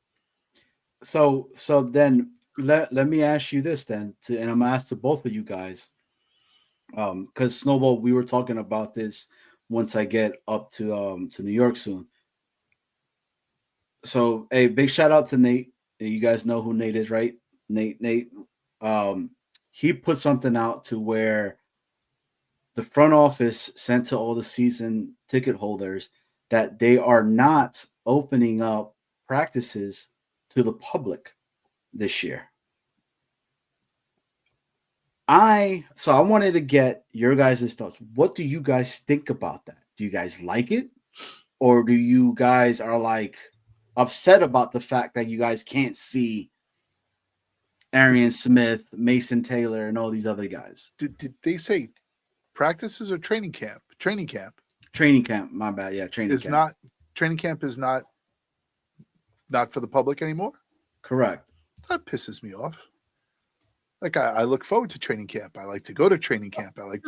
So then let me ask you this then, and I'm gonna ask to both of you guys, because Snowball, we were talking about this once I get up to New York soon. So, hey, big shout out to Nate. You guys know who Nate is, right? Nate, he put something out to where the front office sent to all the season ticket holders that they are not opening up practices to the public this year. I wanted to get your guys' thoughts. What do you guys think about that? Do you guys like it? Or do you guys are like upset about the fact that you guys can't see Arian Smith, Mason Taylor, and all these other guys? Did they say practices or training camp? Training camp. Training camp, my bad. Yeah, training camp. Training camp is not for the public anymore? Correct. That pisses me off. Like I look forward to training camp. I like to go to training camp. I like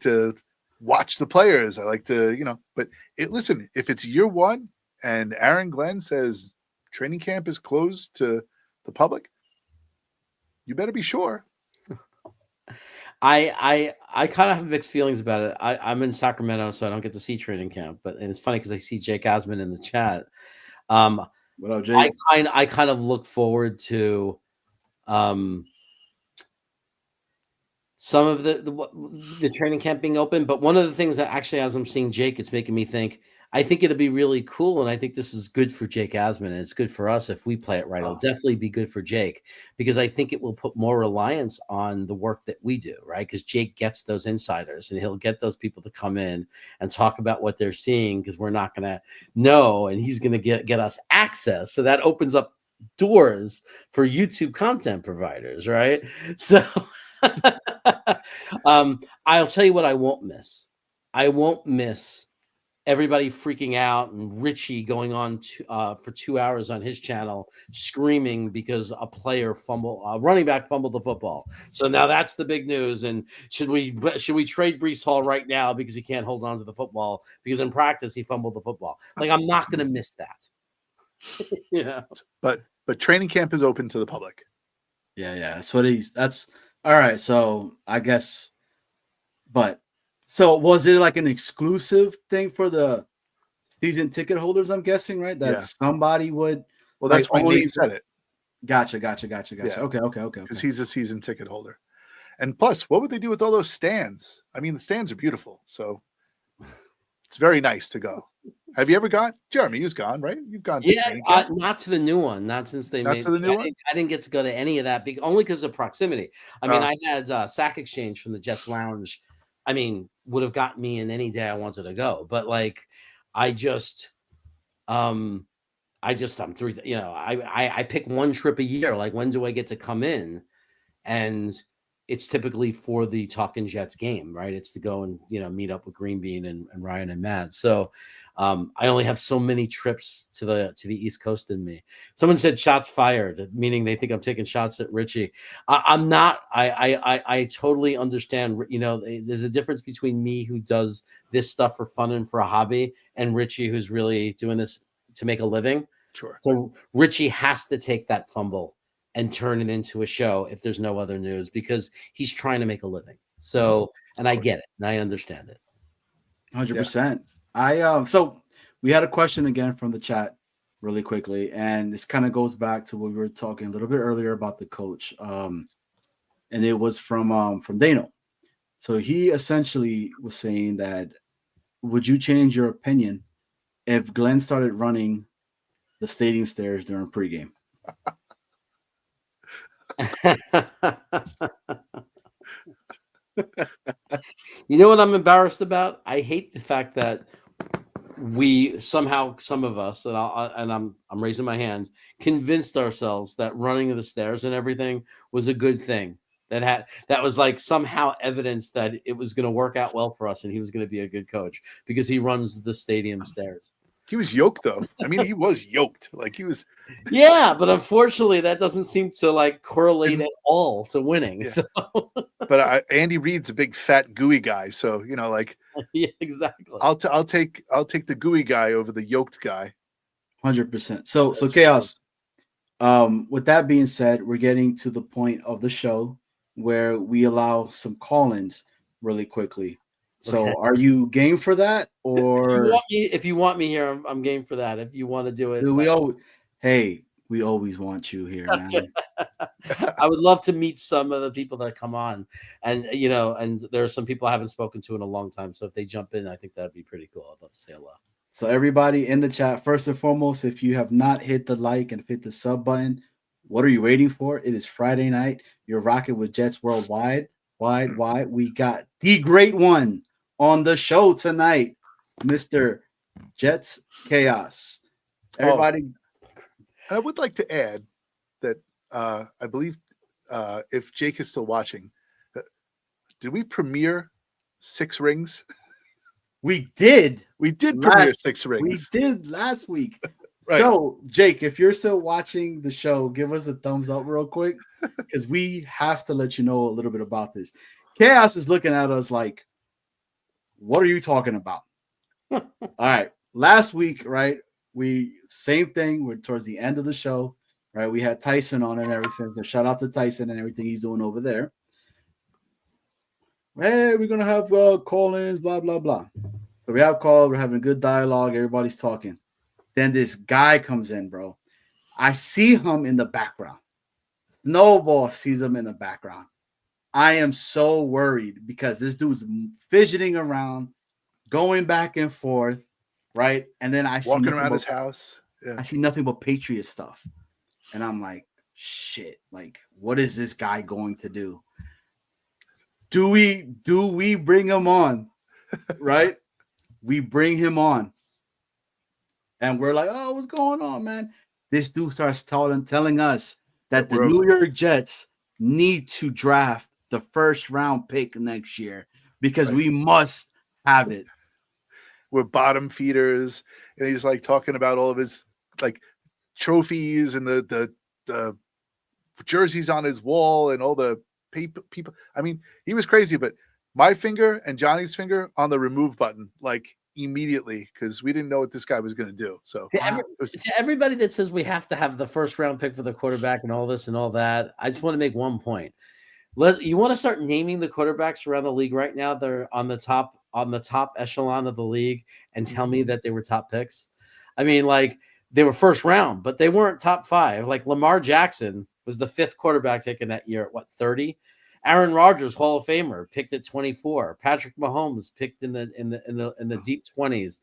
to watch the players. I like to, but listen, if it's year one and Aaron Glenn says training camp is closed to the public, you better be sure. I kind of have mixed feelings about it. I'm in Sacramento, so I don't get to see training camp. And it's funny because I see Jake Osmond in the chat. What up, Jake? I kind of look forward to some of the training camp being open. But one of the things that actually, as I'm seeing Jake, it's making me think, I think it'll be really cool. And I think this is good for Jake Asman. And it's good for us if we play it right. It'll definitely be good for Jake because I think it will put more reliance on the work that we do, right? Because Jake gets those insiders and he'll get those people to come in and talk about what they're seeing because we're not going to know. And he's going to get us access. So that opens up doors for YouTube content providers, right? So I'll tell you what I won't miss. I won't miss everybody freaking out and Richie going on for 2 hours on his channel screaming because a running back fumbled the football. So now that's the big news. And should we trade Breece Hall right now because he can't hold on to the football because in practice he fumbled the football? Like I'm not going to miss that. Yeah. But training camp is open to the public. Yeah. That's all right. So I guess, so was it like an exclusive thing for the season ticket holders? I'm guessing, right? That somebody would. Well, that's why Nate said it. Gotcha. Yeah. Okay. Because he's a season ticket holder. And plus, what would they do with all those stands? I mean, the stands are beautiful. So it's very nice to go. Have you ever gone? Jeremy, you've gone, right? You've gone to training camp? Not to the new one. Not since they made to the new one? I didn't get to go to any of that only because of proximity. I mean, I had Sack Exchange from the Jets Lounge. I mean, would have gotten me in any day I wanted to go. But like, I'm through, I pick one trip a year. Like, when do I get to come in? And it's typically for the Talking Jets game, right? It's to go and, meet up with Green Bean and Ryan and Matt. So I only have so many trips to the East Coast in me. Someone said shots fired, meaning they think I'm taking shots at Richie. I'm not. I totally understand. There's a difference between me who does this stuff for fun and for a hobby and Richie who's really doing this to make a living. Sure. So Richie has to take that fumble and turn it into a show if there's no other news because he's trying to make a living. So, and I get it and I understand it. 100%. So we had a question again from the chat really quickly, and this kind of goes back to what we were talking a little bit earlier about the coach. and it was from Dano. So he essentially was saying that, would you change your opinion if Glenn started running the stadium stairs during pregame? You know what I'm embarrassed about? I hate the fact that we somehow, some of us, and I'm raising my hand, convinced ourselves that running the stairs and everything was a good thing. That was like somehow evidence that it was going to work out well for us, and he was going to be a good coach because he runs the stadium stairs. He was yoked though. I mean, he was yoked. Like he was. Yeah, but unfortunately, that doesn't seem to like correlate at all to winning. Yeah. So, But Andy Reid's a big fat gooey guy, so you know, like yeah, exactly. I'll take the gooey guy over the yoked guy. 100%. So Chaos. With that being said, we're getting to the point of the show where we allow some call-ins really quickly. So Okay. are you game for that, or if you want me here, I'm game for that. If you want to do it, do we we always want you here, man. I would love to meet some of the people that come on, and and there are some people I haven't spoken to in a long time. So if they jump in, I think that'd be pretty cool. I'd love to say hello. So everybody in the chat, first and foremost, if you have not hit the like and hit the sub button, what are you waiting for? It is Friday night. You're rocking with Jets Worldwide. Wide. We got the great one on the show tonight, Mr. Jets Chaos. Everybody. I would like to add that I believe if Jake is still watching, did we premiere 6 Rings? We did. We did premiere 6 Rings. We did last week. Right. So, Jake, if you're still watching the show, give us a thumbs up real quick because we have to let you know a little bit about this. Chaos is looking at us like, what are you talking about? All right. Last week, right, same thing. We're towards the end of the show, right? We had Tyson on and everything. So shout out to Tyson and everything he's doing over there. Hey, we're going to have call-ins, blah, blah, blah. So we have calls. We're having good dialogue. Everybody's talking. Then this guy comes in, bro. I see him in the background. Snowball sees him in the background. I am so worried because this dude's fidgeting around, going back and forth, right? And then I see walking around his house. Yeah. I see nothing but Patriot stuff. And I'm like, shit, like, what is this guy going to do? Do we bring him on? Right? We bring him on. And we're like, oh, what's going on, man? This dude starts telling us that the New York Jets need to draft the first round pick next year because we must have it. We're bottom feeders. And he's like talking about all of his like trophies and the jerseys on his wall and all the people. I mean, he was crazy, but my finger and Johnny's finger on the remove button, like immediately, because we didn't know what this guy was going to do. So to everybody that says we have to have the first round pick for the quarterback and all this and all that, I just want to make one point. You want to start naming the quarterbacks around the league right now? They're on the top echelon of the league, and tell me that they were top picks. I mean, like they were first round, but they weren't top 5. Like Lamar Jackson was the 5th quarterback taken that year at 30. Aaron Rodgers, Hall of Famer, picked at 24. Patrick Mahomes picked in the deep 20s.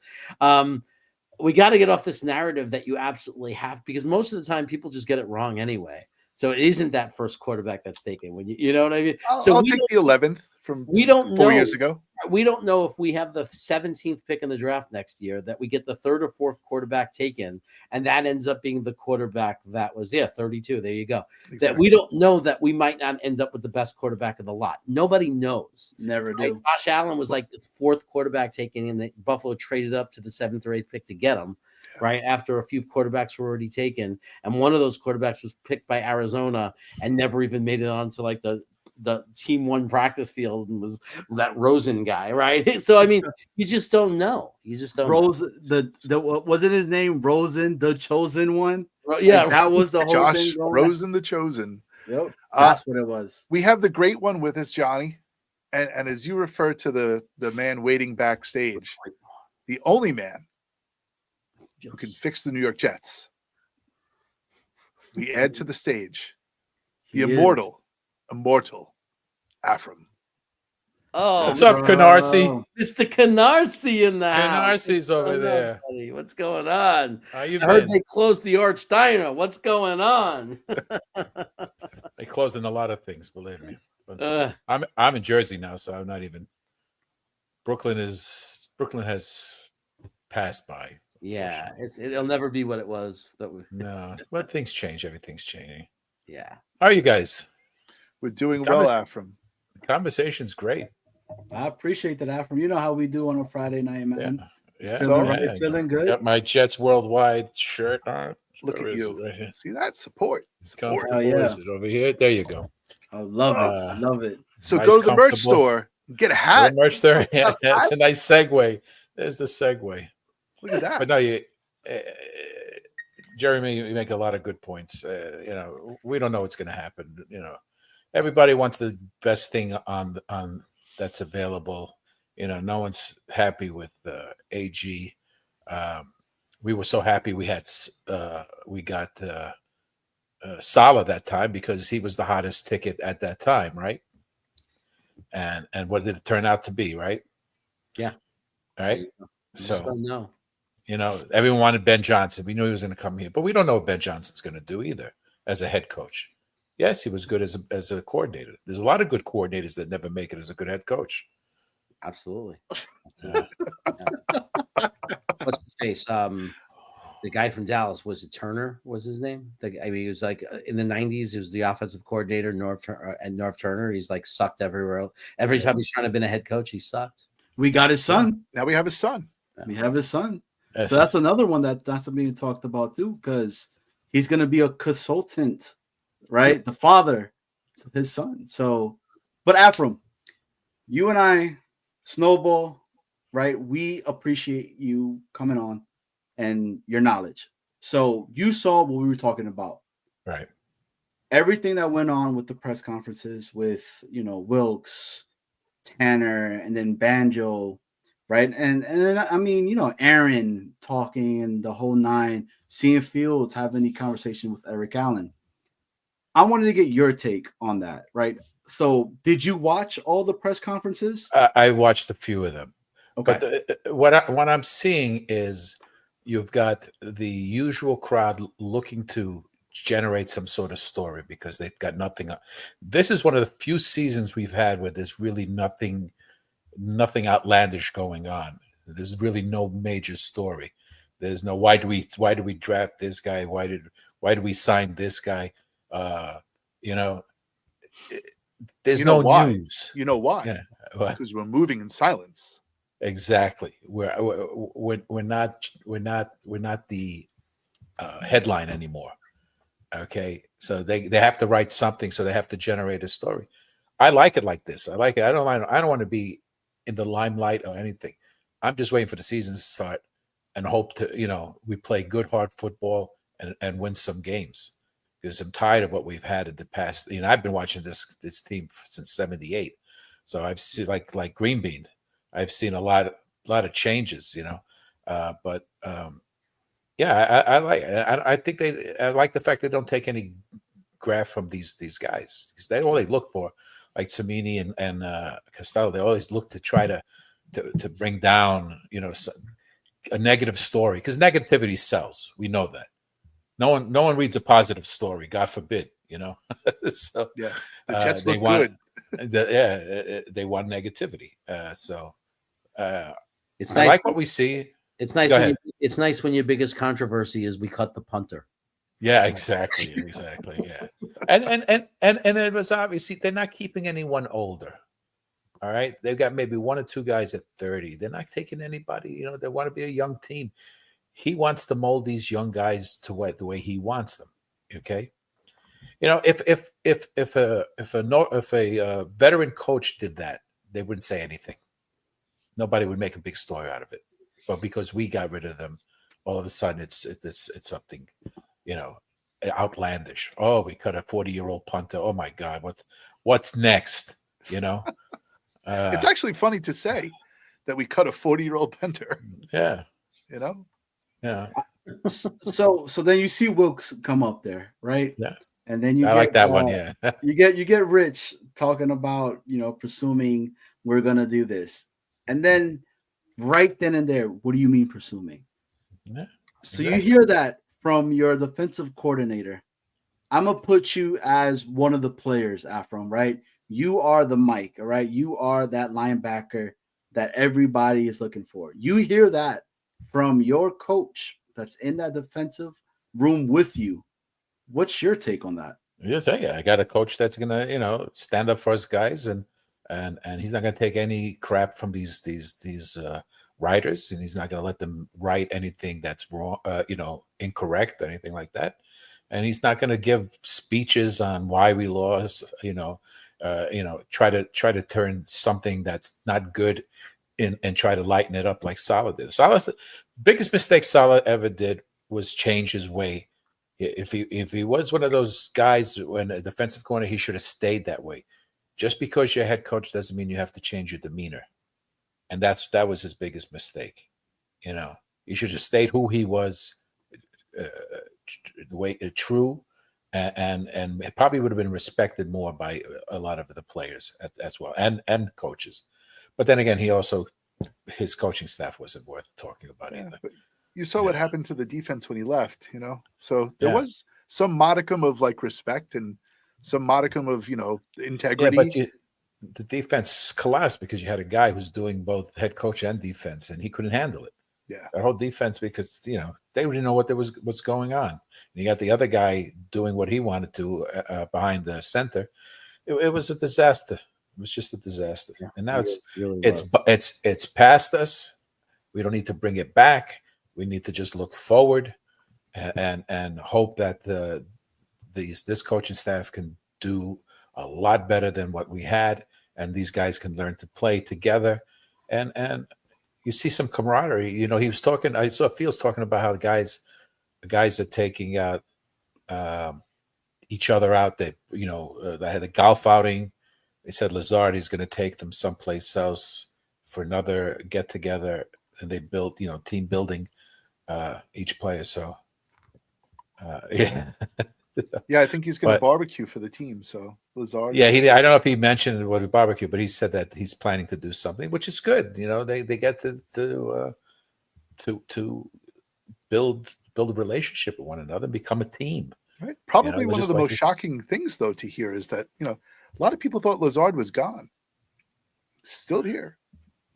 We got to get off this narrative that you absolutely have, because most of the time people just get it wrong anyway. So it isn't that first quarterback that's taken. When you know what I mean? I'll take the 11th from 4 years ago. We don't know if we have the 17th pick in the draft next year that we get the 3rd or 4th quarterback taken, and that ends up being the quarterback that was 32. There you go. Exactly. That we don't know that we might not end up with the best quarterback of the lot. Nobody knows. Never do. Right? Josh Allen was like the 4th quarterback taken, and Buffalo traded up to the 7th or 8th pick to get him. Right after a few quarterbacks were already taken, and one of those quarterbacks was picked by Arizona and never even made it onto like the team 1 practice field, and was that Rosen guy, right? So I mean, you just don't know. You just don't. Rosen, the wasn't his name Rosen, the chosen one? Yeah, like that was the whole Josh thing. Rosen, the chosen. Yep, that's what it was. We have the great one with us, Johnny, and as you refer to the man waiting backstage, the only man who can fix the New York Jets. We add to the stage the immortal Afram. Oh, What's up, Canarsie? Oh, Mr. Canarsie in the house. Canarsi's over What's going on, there. buddy? What's going on? How you I heard been? they closed the Arch Diner. What's going on? They closing a lot of things, believe me. But Uh, I'm in Jersey now, so I'm not even. Brooklyn has passed by. yeah, unfortunately. it'll never be what it was. No, but things change. Everything's changing. Yeah. How are you guys? We're doing well, Afram. The conversation's great. I appreciate that, Afram. You know how we do on a Friday night, Yeah, man. yeah. Feeling, So- right, feeling good. Got my Jets Worldwide shirt on. Look Where at is you. it? Right here. See that? Support. Support. Comfortable. yeah. Is it over here? There you go. I love Uh, it. Love it. So Nice, go to the merch comfortable. store, get a Your hat. merch there. Yeah, Got a it's hat? a nice segue. There's the segue. Look at that. But no, Jeremy, you make a lot of good points. We don't know what's going to happen. Everybody wants the best thing on that's available. No one's happy with AG. We were so happy we got Salah that time because he was the hottest ticket at that time, right? And what did it turn out to be, right? Yeah. All right. You just So don't know. everyone wanted Ben Johnson. We knew he was going to come here, but we don't know what Ben Johnson's going to do either as a head coach. Yes, he was good as a coordinator. There's a lot of good coordinators that never make it as a good head coach. Absolutely. Yeah. What's his face? The guy from Dallas, was it Turner? Was his name? He was like in the '90s. He was the offensive coordinator, North Turner. He's like sucked everywhere else. Every time he's trying to be a head coach, he sucked. We got his son. Now we have his son. We have his son. Yes. So that's another one that's being talked about too, because he's going to be a consultant, right? The father to his son. So, but Afram, you and I, Snowball, right? We appreciate you coming on and your knowledge. So you saw what we were talking about. Right. Everything that went on with the press conferences with, Wilkes, Tanner, and then Banjo, right? And then, I mean, Aaron talking and the whole nine, seeing Fields having the conversation with Eric Allen. I wanted to get your take on that, right? So did you watch all the press conferences? I watched a few of them. Okay. But what I'm seeing is you've got the usual crowd looking to generate some sort of story because they've got nothing. This is one of the few seasons we've had where there's really nothing outlandish going on. There's really no major story. There's no why do we draft this guy? Why do we sign this guy? There's You know no why? news. You know why? Yeah. Because we're moving in silence. Exactly. We're not the headline anymore. Okay, so they have to write something, so they have to generate a story. I like it like this. I like it. I don't want to be in the limelight or anything. I'm just waiting for the season to start and hope to we play good hard football and win some games because I'm tired of what we've had in the past. I've been watching this team since '78, so I've seen like Green Bean. I've seen a lot of changes, but yeah, I like it. I think I like the fact they don't take any graft from these guys because they always look for, like Samini and Costello. They always look to try to bring down a negative story because negativity sells. We know that. No one reads a positive story. God forbid, So Yeah, the Jets they look want, good. they want negativity. It's I nice. like what we see. It's nice. Go ahead. It's nice when your biggest controversy is we cut the punter. Yeah, exactly. Yeah, and it was obviously they're not keeping anyone older. All right, they've got maybe one or two guys at 30. They're not taking anybody. They want to be a young team. He wants to mold these young guys to the way he wants them. Okay, if a veteran coach did that, they wouldn't say anything. Nobody would make a big story out of it. But because we got rid of them, all of a sudden it's something, outlandish. Oh, we cut a 40-year-old punter. Oh my God, what's next? It's actually funny to say that we cut a 40-year-old punter. Yeah. Yeah. So then you see Wilkes come up there, right? Yeah. And then you I like that one. Yeah. you get Rich talking about, presuming we're gonna do this, and then right then and there, what do you mean presuming? Yeah, So you exactly. hear that from your defensive coordinator. I'm gonna put you as one of the players, Afram, right? You are the Mike, all right? You are that linebacker that everybody is looking for. You hear that from your coach that's in that defensive room with you. What's your take on that? You tell you, I got a coach that's gonna, stand up for his guys, and he's not gonna take any crap from these writers, and he's not gonna let them write anything that's wrong, incorrect, or anything like that. And he's not gonna give speeches on why we lost, try to turn something that's not good in and try to lighten it up like Salah did. Salah's the biggest mistake Salah ever did was change his way. If he was one of those guys when a defensive corner, he should have stayed that way. Just because you're head coach doesn't mean you have to change your demeanor, and that was his biggest mistake. He should have stayed who he was, the way true, and it probably would have been respected more by a lot of the players as well, and coaches. But then again, his coaching staff wasn't worth talking about either. But you saw what happened to the defense when he left, So there Yeah. was some modicum of like respect and some modicum of, Yeah, integrity. but the defense collapsed because you had a guy who's doing both head coach and defense, and he couldn't handle it. Yeah. That whole defense, because they didn't know what's going on. And you got the other guy doing what he wanted to behind the center. It was a disaster. It was just a disaster. Yeah, And now it really it's past us. We don't need to bring it back. We need to just look forward and hope that this coaching staff can do a lot better than what we had, and these guys can learn to play together. And you see some camaraderie. He was talking. I saw Fields talking about how the guys are taking out each other out. They they had a golf outing. They said Lazard is going to take them someplace else for another get together, and they built team building each player. So yeah. Yeah, I think he's going to But- barbecue for the team. So Lazard. Yeah, I don't know if he mentioned what a barbecue, but he said that he's planning to do something, which is good. They get to build a relationship with one another and become a team. Right. Probably it was one of just the like most he- shocking things, though, to hear is that, a lot of people thought Lazard was gone. Still here.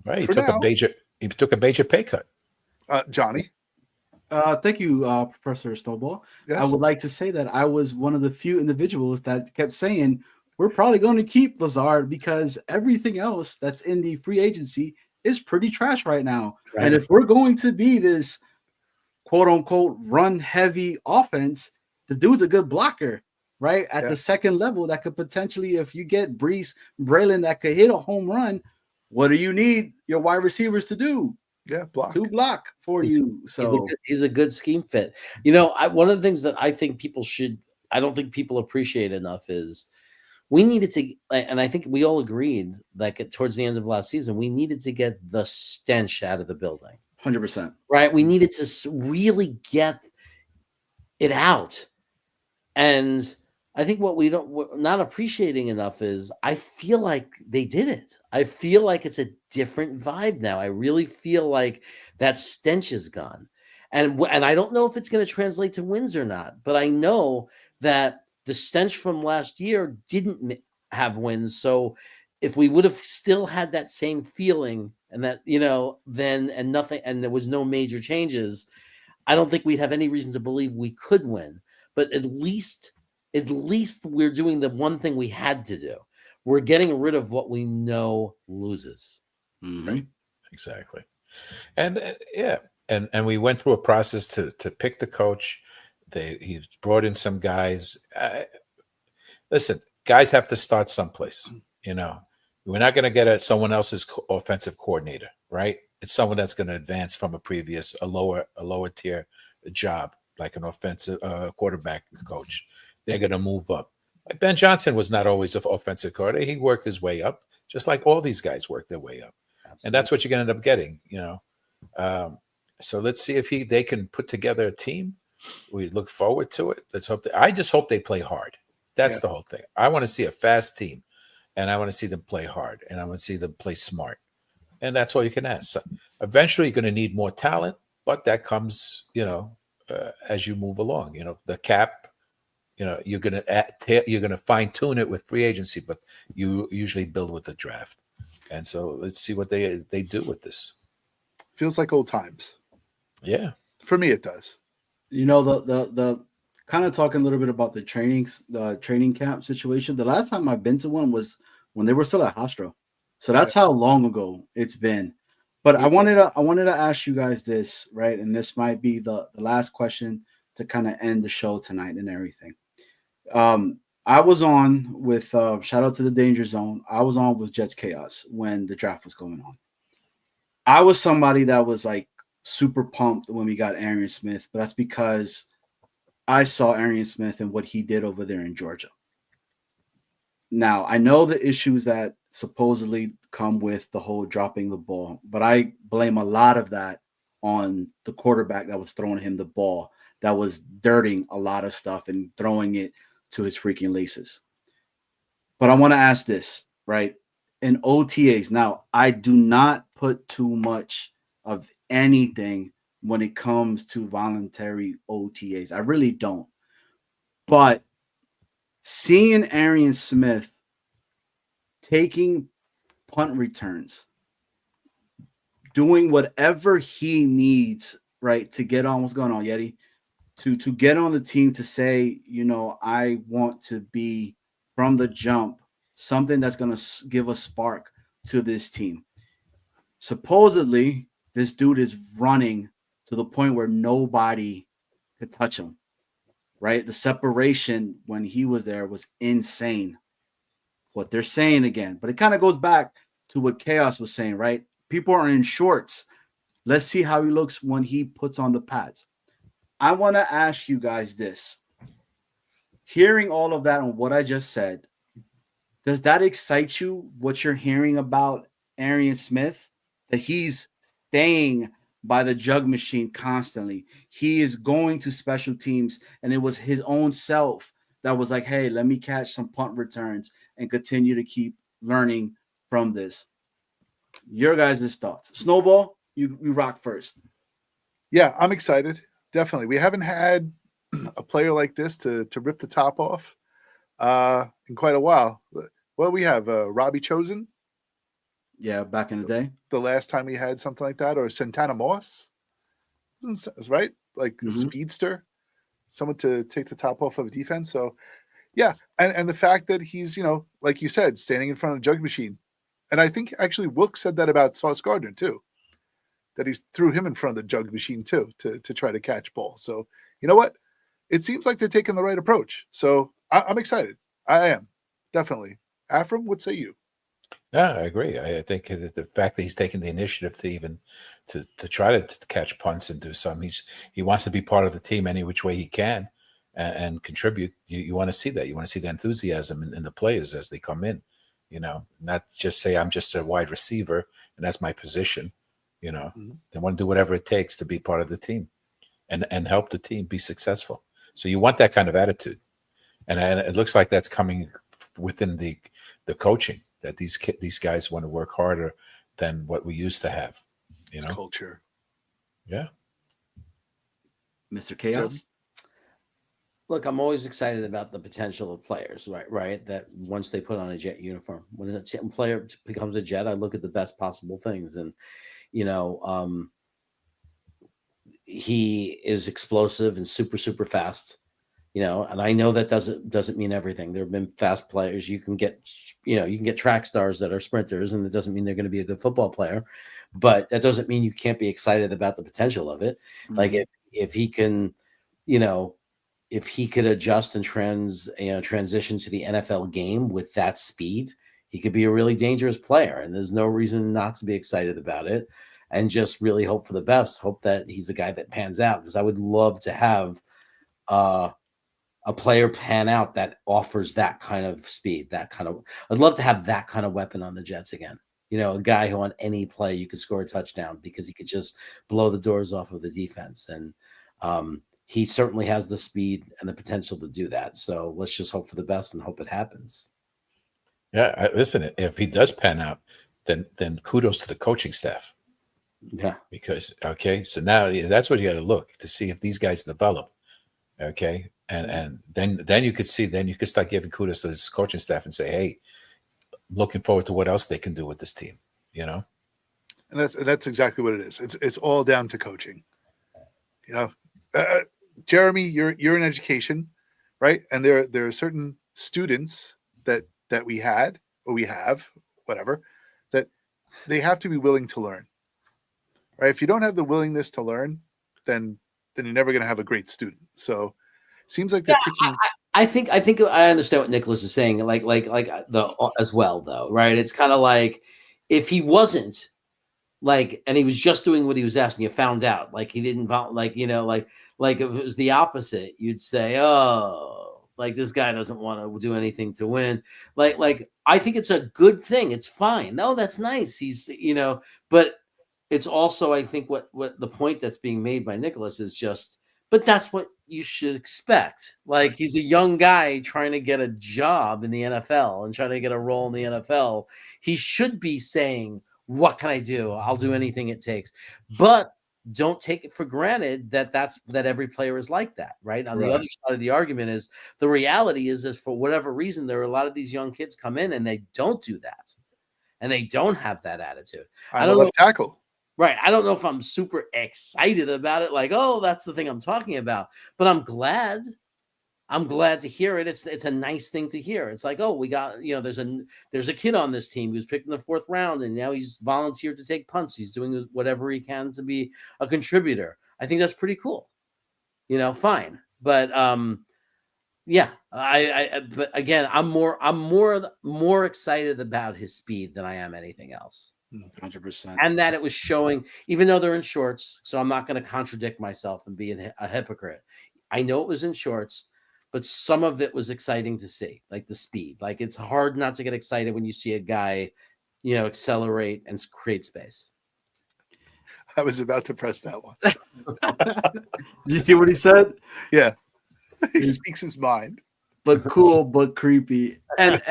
Right. He For took now. a major pay cut. Johnny. Thank you, Professor Snowball. Yes. I would like to say that I was one of the few individuals that kept saying we're probably going to keep Lazard because everything else that's in the free agency is pretty trash right now. Right. And if we're going to be this quote unquote run heavy offense, the dude's a good blocker, right? At Yeah. the second level, that could potentially, if you get Brees Braylon that could hit a home run, what do you need your wide receivers to do? Yeah, block. To block for He's- you. So he's a good scheme fit. One of the things that I think I don't think people appreciate enough is we needed to, and I think we all agreed that towards the end of last season, we needed to get the stench out of the building. 100%. Right? We needed to really get it out. And I think what we're not appreciating enough is I feel like they did it. I feel like it's a different vibe now. I really feel like that stench is gone. And I don't know if it's going to translate to wins or not, but I know that the stench from last year didn't have wins. So if we would have still had that same feeling and that, then and nothing, and there was no major changes, I don't think we'd have any reason to believe we could win. But at least we're doing the one thing we had to do. We're getting rid of what we know loses. Mhm. Exactly. And and we went through a process to pick the coach. He brought in some guys. Listen, guys have to start someplace. We're not going to get someone else's offensive coordinator, right? It's someone that's going to advance from a lower tier job, like an offensive quarterback coach. They're going to move up. Like Ben Johnson was not always an offensive coordinator. He worked his way up, just like all these guys worked their way up. Absolutely. And that's what you're going to end up getting, So let's see if they can put together a team. We look forward to it. Let's hope. I just hope they play hard. That's Yeah. the whole thing. I want to see a fast team, and I want to see them play hard, and I want to see them play smart, and that's all you can ask. So eventually, you're going to need more talent, but that comes, as you move along. The cap. You're gonna fine tune it with free agency, but you usually build with the draft. And so let's see what they do with this. Feels like old times. Yeah, For me, it does. The kind of talking a little bit about the training camp situation. The last time I've been to one was when they were still at Hostro. So that's how long ago it's been. But I wanted to ask you guys this, right? And this might be the last question to kind of end the show tonight and everything. I was on with shout out to the Danger Zone. I was on with Jets Chaos when the draft was going on. I was somebody that was like super pumped when we got Arian Smith, but that's because I saw Arian Smith and what he did over there in Georgia. Now, I know the issues that supposedly come with the whole dropping the ball, but I blame a lot of that on the quarterback that was throwing him the ball, that was dirting a lot of stuff and throwing it to his freaking laces. But I want to ask this, right? In OTAs, now, I do not put too much of anything when it comes to voluntary OTAs. I really don't. But seeing Arian Smith taking punt returns, doing whatever he needs, right, to get on. What's going on, Yeti? To get on the team, to say, I want to be from the jump something that's going to give a spark to this team. Supposedly, this dude is running to the point where nobody could touch him, right? The separation when he was there was insane. What they're saying again, but it kind of goes back to what Chaos was saying, right? People are in shorts. Let's see how he looks when he puts on the pads. I want to ask you guys this. Hearing all of that and what I just said, does that excite you, what you're hearing about Arian Smith? That he's staying by the jug machine constantly. He is going to special teams, and it was his own self that was like, hey, let me catch some punt returns and continue to keep learning from this. Your guys' thoughts. Snowball, you rock first. Yeah, I'm excited. Definitely. We haven't had a player like this to rip the top off in quite a while. Well, we have Robbie Chosen. Yeah, back in the day. The last time we had something like that, or Santana Moss, right? Like a speedster, someone to take the top off of a defense. So, yeah, and the fact that he's, like you said, standing in front of the jug machine. And I think actually Wilk said that about Sauce Gardner too, that he threw him in front of the jug machine too to try to catch balls. So, you know what? It seems like they're taking the right approach. So I'm excited. I am, definitely. Afram, what say you? Yeah, I agree. I think that the fact that he's taking the initiative to even to try to catch punts and do something, he wants to be part of the team any which way he can and contribute. You want to see that. You want to see the enthusiasm in the players as they come in. Not just say I'm just a wide receiver and that's my position. They want to do whatever it takes to be part of the team and help the team be successful. So you want that kind of attitude, and it looks like that's coming within the coaching, that these guys want to work harder than what we used to have. It's culture. Yeah. Mr. Chaos. Look, I'm always excited about the potential of players, right? That once they put on a Jet uniform, when a player becomes a Jet, I look at the best possible things. And, he is explosive and super, super fast, and I know that doesn't mean everything. There have been fast players. You can get track stars that are sprinters, and it doesn't mean they're going to be a good football player, but that doesn't mean you can't be excited about the potential of it. Mm-hmm. Like if he can, if he could adjust and transition to the NFL game with that speed, he could be a really dangerous player. And there's no reason not to be excited about it, and just really hope for the best. Hope that he's a guy that pans out, because I would love to have a player pan out that offers that kind of speed, I'd love to have that kind of weapon on the Jets again. A guy who on any play you could score a touchdown because he could just blow the doors off of the defense. And he certainly has the speed and the potential to do that. So let's just hope for the best and hope it happens. Yeah, listen. If he does pan out, then kudos to the coaching staff. Yeah. Because so now that's what you got to look to see if these guys develop. Okay, and then you could see, then you could start giving kudos to this coaching staff and say, hey, looking forward to what else they can do with this team. You know, And that's exactly what it is. It's all down to coaching. You know, Jeremy, you're in education, right? And there are certain students that we had or we have, whatever, that they have to be willing to learn. Right? If you don't have the willingness to learn, then you're never going to have a great student. So, it seems like they're picking. I think I understand what Nicholas is saying, like the as well, though, right? It's kind of like if he wasn't like, and he was just doing what he was asking, you found out, like he didn't like if it was the opposite, you'd say, oh, like this guy doesn't want to do anything to win. Like I think it's a good thing. It's fine. No, that's nice. He's but it's also, I think what the point that's being made by Nicholas is just, but that's what you should expect. Like he's a young guy trying to get a job in the NFL and trying to get a role in the NFL. He should be saying, what can I do? I'll do anything it takes. But don't take it for granted that every player is like that, right? On the other side of the argument is the reality is for whatever reason, there are a lot of these young kids come in and they don't do that. And they don't have that attitude. I don't know. Tackle. Right. I don't know if I'm super excited about it. Like, oh, that's the thing I'm talking about. But I'm glad. I'm glad to hear it. It's a nice thing to hear. It's like, oh, we got, there's a kid on this team who's picked in the 4th round, and now he's volunteered to take punts. He's doing whatever he can to be a contributor. I think that's pretty cool. Fine. But yeah, but again, I'm more excited about his speed than I am anything else. 100%. And that it was showing, even though they're in shorts, so I'm not going to contradict myself and be a hypocrite. I know it was in shorts, but some of it was exciting to see, like the speed. Like it's hard not to get excited when you see a guy, accelerate and create space. I was about to press that one. Did you see what he said? Yeah. He speaks his mind. But cool, but creepy. And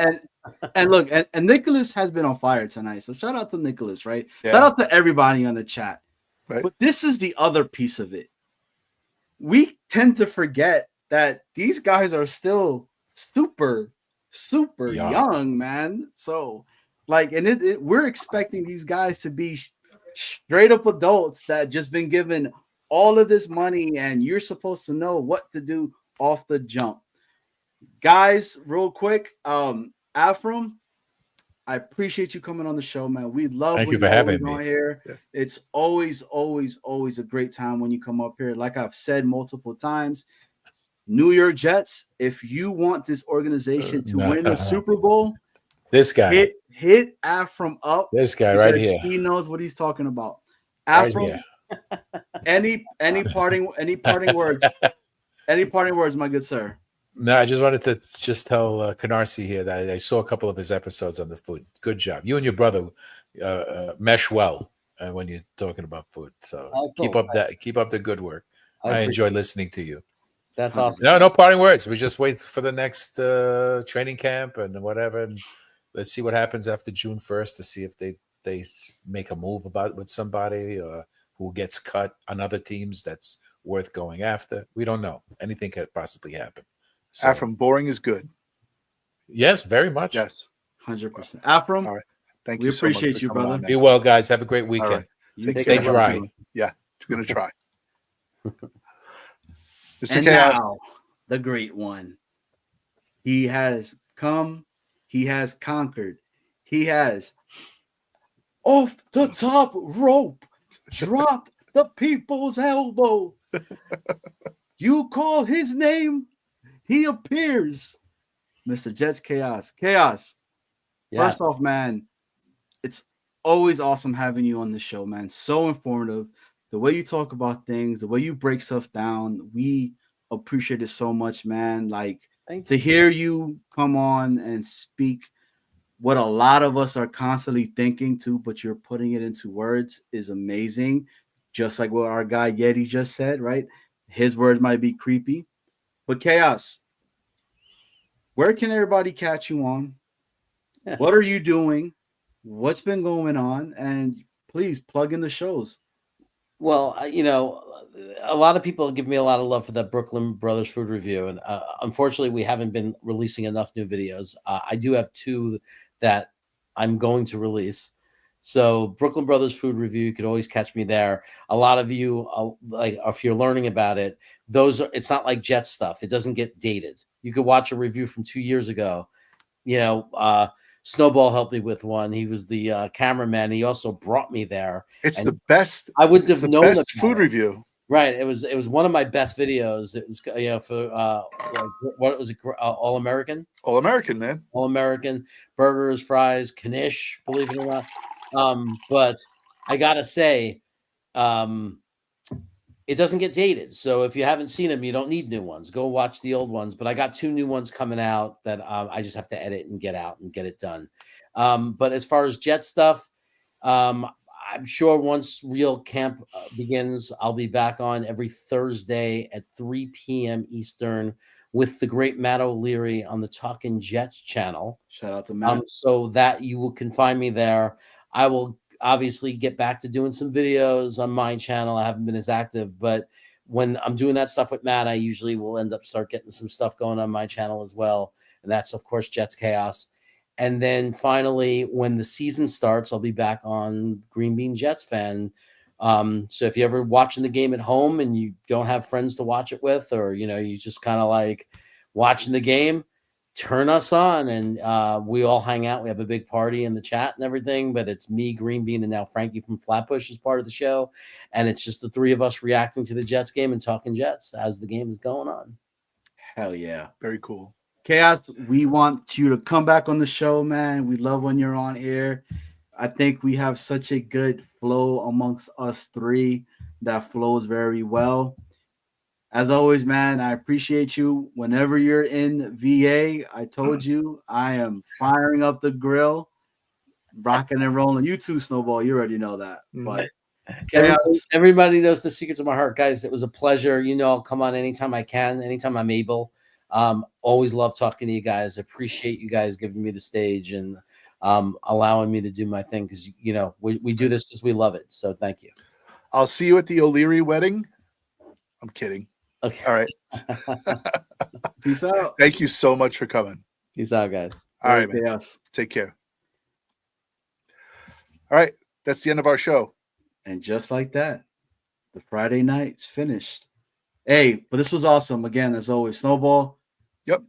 look, and Nicholas has been on fire tonight. So shout out to Nicholas, right? Yeah. Shout out to everybody on the chat. Right. But this is the other piece of it. We tend to forget that these guys are still super young, man. So like, and we're expecting these guys to be straight up adults that just been given all of this money, and you're supposed to know what to do off the jump. Guys, real quick, Afram, I appreciate you coming on the show, man. We love Thank you for having me on here. Yeah. It's always a great time when you come up here. Like I've said multiple times, New York Jets, if you want this organization to win the Super Bowl, this guy hit Afram up. This guy right here. He knows what he's talking about. Right Afram, here. any parting words? Any parting words, my good sir? No, I just wanted to tell Canarsie here that I saw a couple of his episodes on the food. Good job. You and your brother mesh well when you're talking about food. So keep up the good work. I enjoy listening to you. That's awesome. No parting words. We just wait for the next training camp and whatever. And let's see what happens after June 1st to see if they make a move with somebody who gets cut on other teams that's worth going after. We don't know. Anything could possibly happen. So, Afram, boring is good. Yes, very much. Yes. 100%. Afram, All right. Thank we you so much appreciate for you, coming brother. on, man. Be well, guys. Have a great weekend. All right. Take Stay care, dry. brother. Yeah, we're going to try. Mr. And Chaos. now, the great one. He has come. He has conquered. He has off the top rope. Drop the people's elbow. You call his name, he appears. Mr. Jets Chaos. Chaos. Yeah. First off, man, it's always awesome having you on the show, man. So informative. The way you talk about things, the way you break stuff down, we appreciate it so much, man. Like to hear you come on and speak what a lot of us are constantly thinking too, but you're putting it into words is amazing. Just like what our guy Yeti just said, right? His words might be creepy, but Chaos, where can everybody catch you on? What are you doing? What's been going on? And please plug in the shows. Well, a lot of people give me a lot of love for that Brooklyn Brothers food review, and unfortunately, we haven't been releasing enough new videos. I do have 2 that I'm going to release. So, Brooklyn Brothers food review, you could always catch me there. A lot of you, like, if you're learning about it, it's not like Jet stuff. It doesn't get dated. You could watch a review from 2 years ago. Snowball helped me with one. He was the cameraman. He also brought me there. It's the best. I wouldn't It's have the known best food review. Right. It was one of my best videos. It was for what was it? All American. All American, man. All American burgers, fries, Knish. Believe it or not. But I gotta say, it doesn't get dated. So if you haven't seen them, you don't need new ones. Go watch the old ones. But I got 2 new ones coming out that I just have to edit and get out and get it done. But as far as Jet stuff, I'm sure once real camp begins, I'll be back on every Thursday at 3 p.m. Eastern with the great Matt O'Leary on the Talkin' Jets channel. Shout out to Matt. So that you can find me there. I will obviously get back to doing some videos on my channel. I haven't been as active, but when I'm doing that stuff with Matt, I usually will end up start getting some stuff going on my channel as well. And that's, of course, Jets Chaos. And then finally, when the season starts, I'll be back on Green Bean Jets Fan. So if you're ever watching the game at home and you don't have friends to watch it with, or, you just kind of like watching the game, turn us on and we all hang out. We have a big party in the chat and everything, but it's me, Green Bean, and now Frankie from Flatbush is part of the show. And it's just the 3 of us reacting to the Jets game and talking Jets as the game is going on. Hell yeah. Very cool. Chaos, we want you to come back on the show, man. We love when you're on air. I think we have such a good flow amongst us 3 that flows very well. As always, man, I appreciate you. Whenever you're in VA, I told you I am firing up the grill, rocking and rolling. You too, Snowball. You already know that. But everybody knows the secret to my heart, guys. It was a pleasure. I'll come on anytime I can, anytime I'm able. Always love talking to you guys. Appreciate you guys giving me the stage and allowing me to do my thing because we do this because we love it. So thank you. I'll see you at the O'Leary wedding. I'm kidding. Okay. All right. Peace out. Thank you so much for coming. Peace out, guys. All right, man. Chaos. Take care. All right. That's the end of our show. And just like that, the Friday night's finished. Hey, but this was awesome. Again, as always, Snowball. Yep.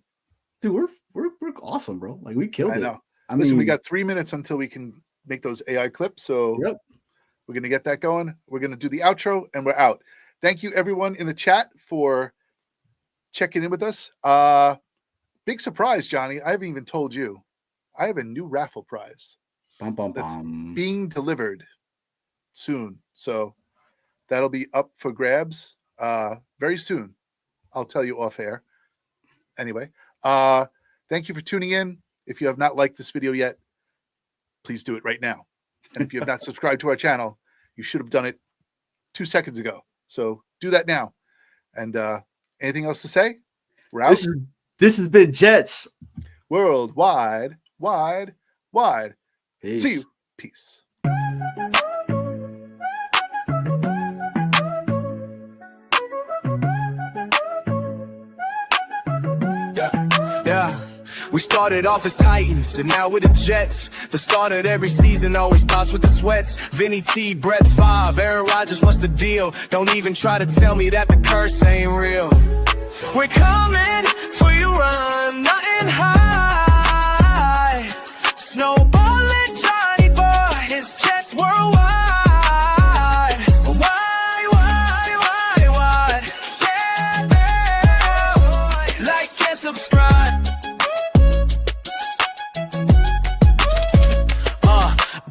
Dude, we're awesome, bro. Like we killed it. I know. I Listen, mean, we got 3 minutes until we can make those AI clips. So yep. We're going to get that going. We're going to do the outro and we're out. Thank you, everyone in the chat, for checking in with us. Big surprise, Johnny. I haven't even told you. I have a new raffle prize that's being delivered soon. So that'll be up for grabs very soon. I'll tell you off air. Anyway, thank you for tuning in. If you have not liked this video yet, please do it right now. And if you have not subscribed to our channel, you should have done it 2 seconds ago. So do that now. And anything else to say? We're out. This has been Jets Worldwide, wide. Peace. See you. Peace. Yeah. We started off as Titans, and now we're the Jets. The start of every season always starts with the sweats. Vinny T, Brett Favre, Aaron Rodgers, what's the deal? Don't even try to tell me that the curse ain't real. We're coming for you, run, nothing high. Snowballing Johnny Boy, it's Jets worldwide. Why? Yeah, like and subscribe.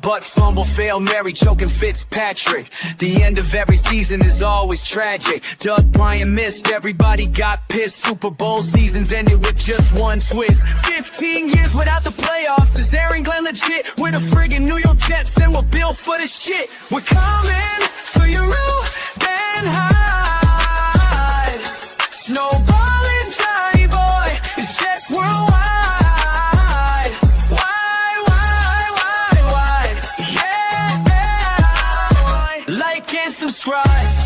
But fumble, fail, Mary, choking Fitzpatrick. The end of every season is always tragic. Doug Bryant missed, everybody got pissed. Super Bowl seasons ended with just one twist. 15 years without the playoffs. Is Aaron Glenn legit? We're the friggin' New York Jets and we're built for the shit. We're coming for your roof and hide. Snowballing Johnny Boy is Jets worldwide. Why? subscribe.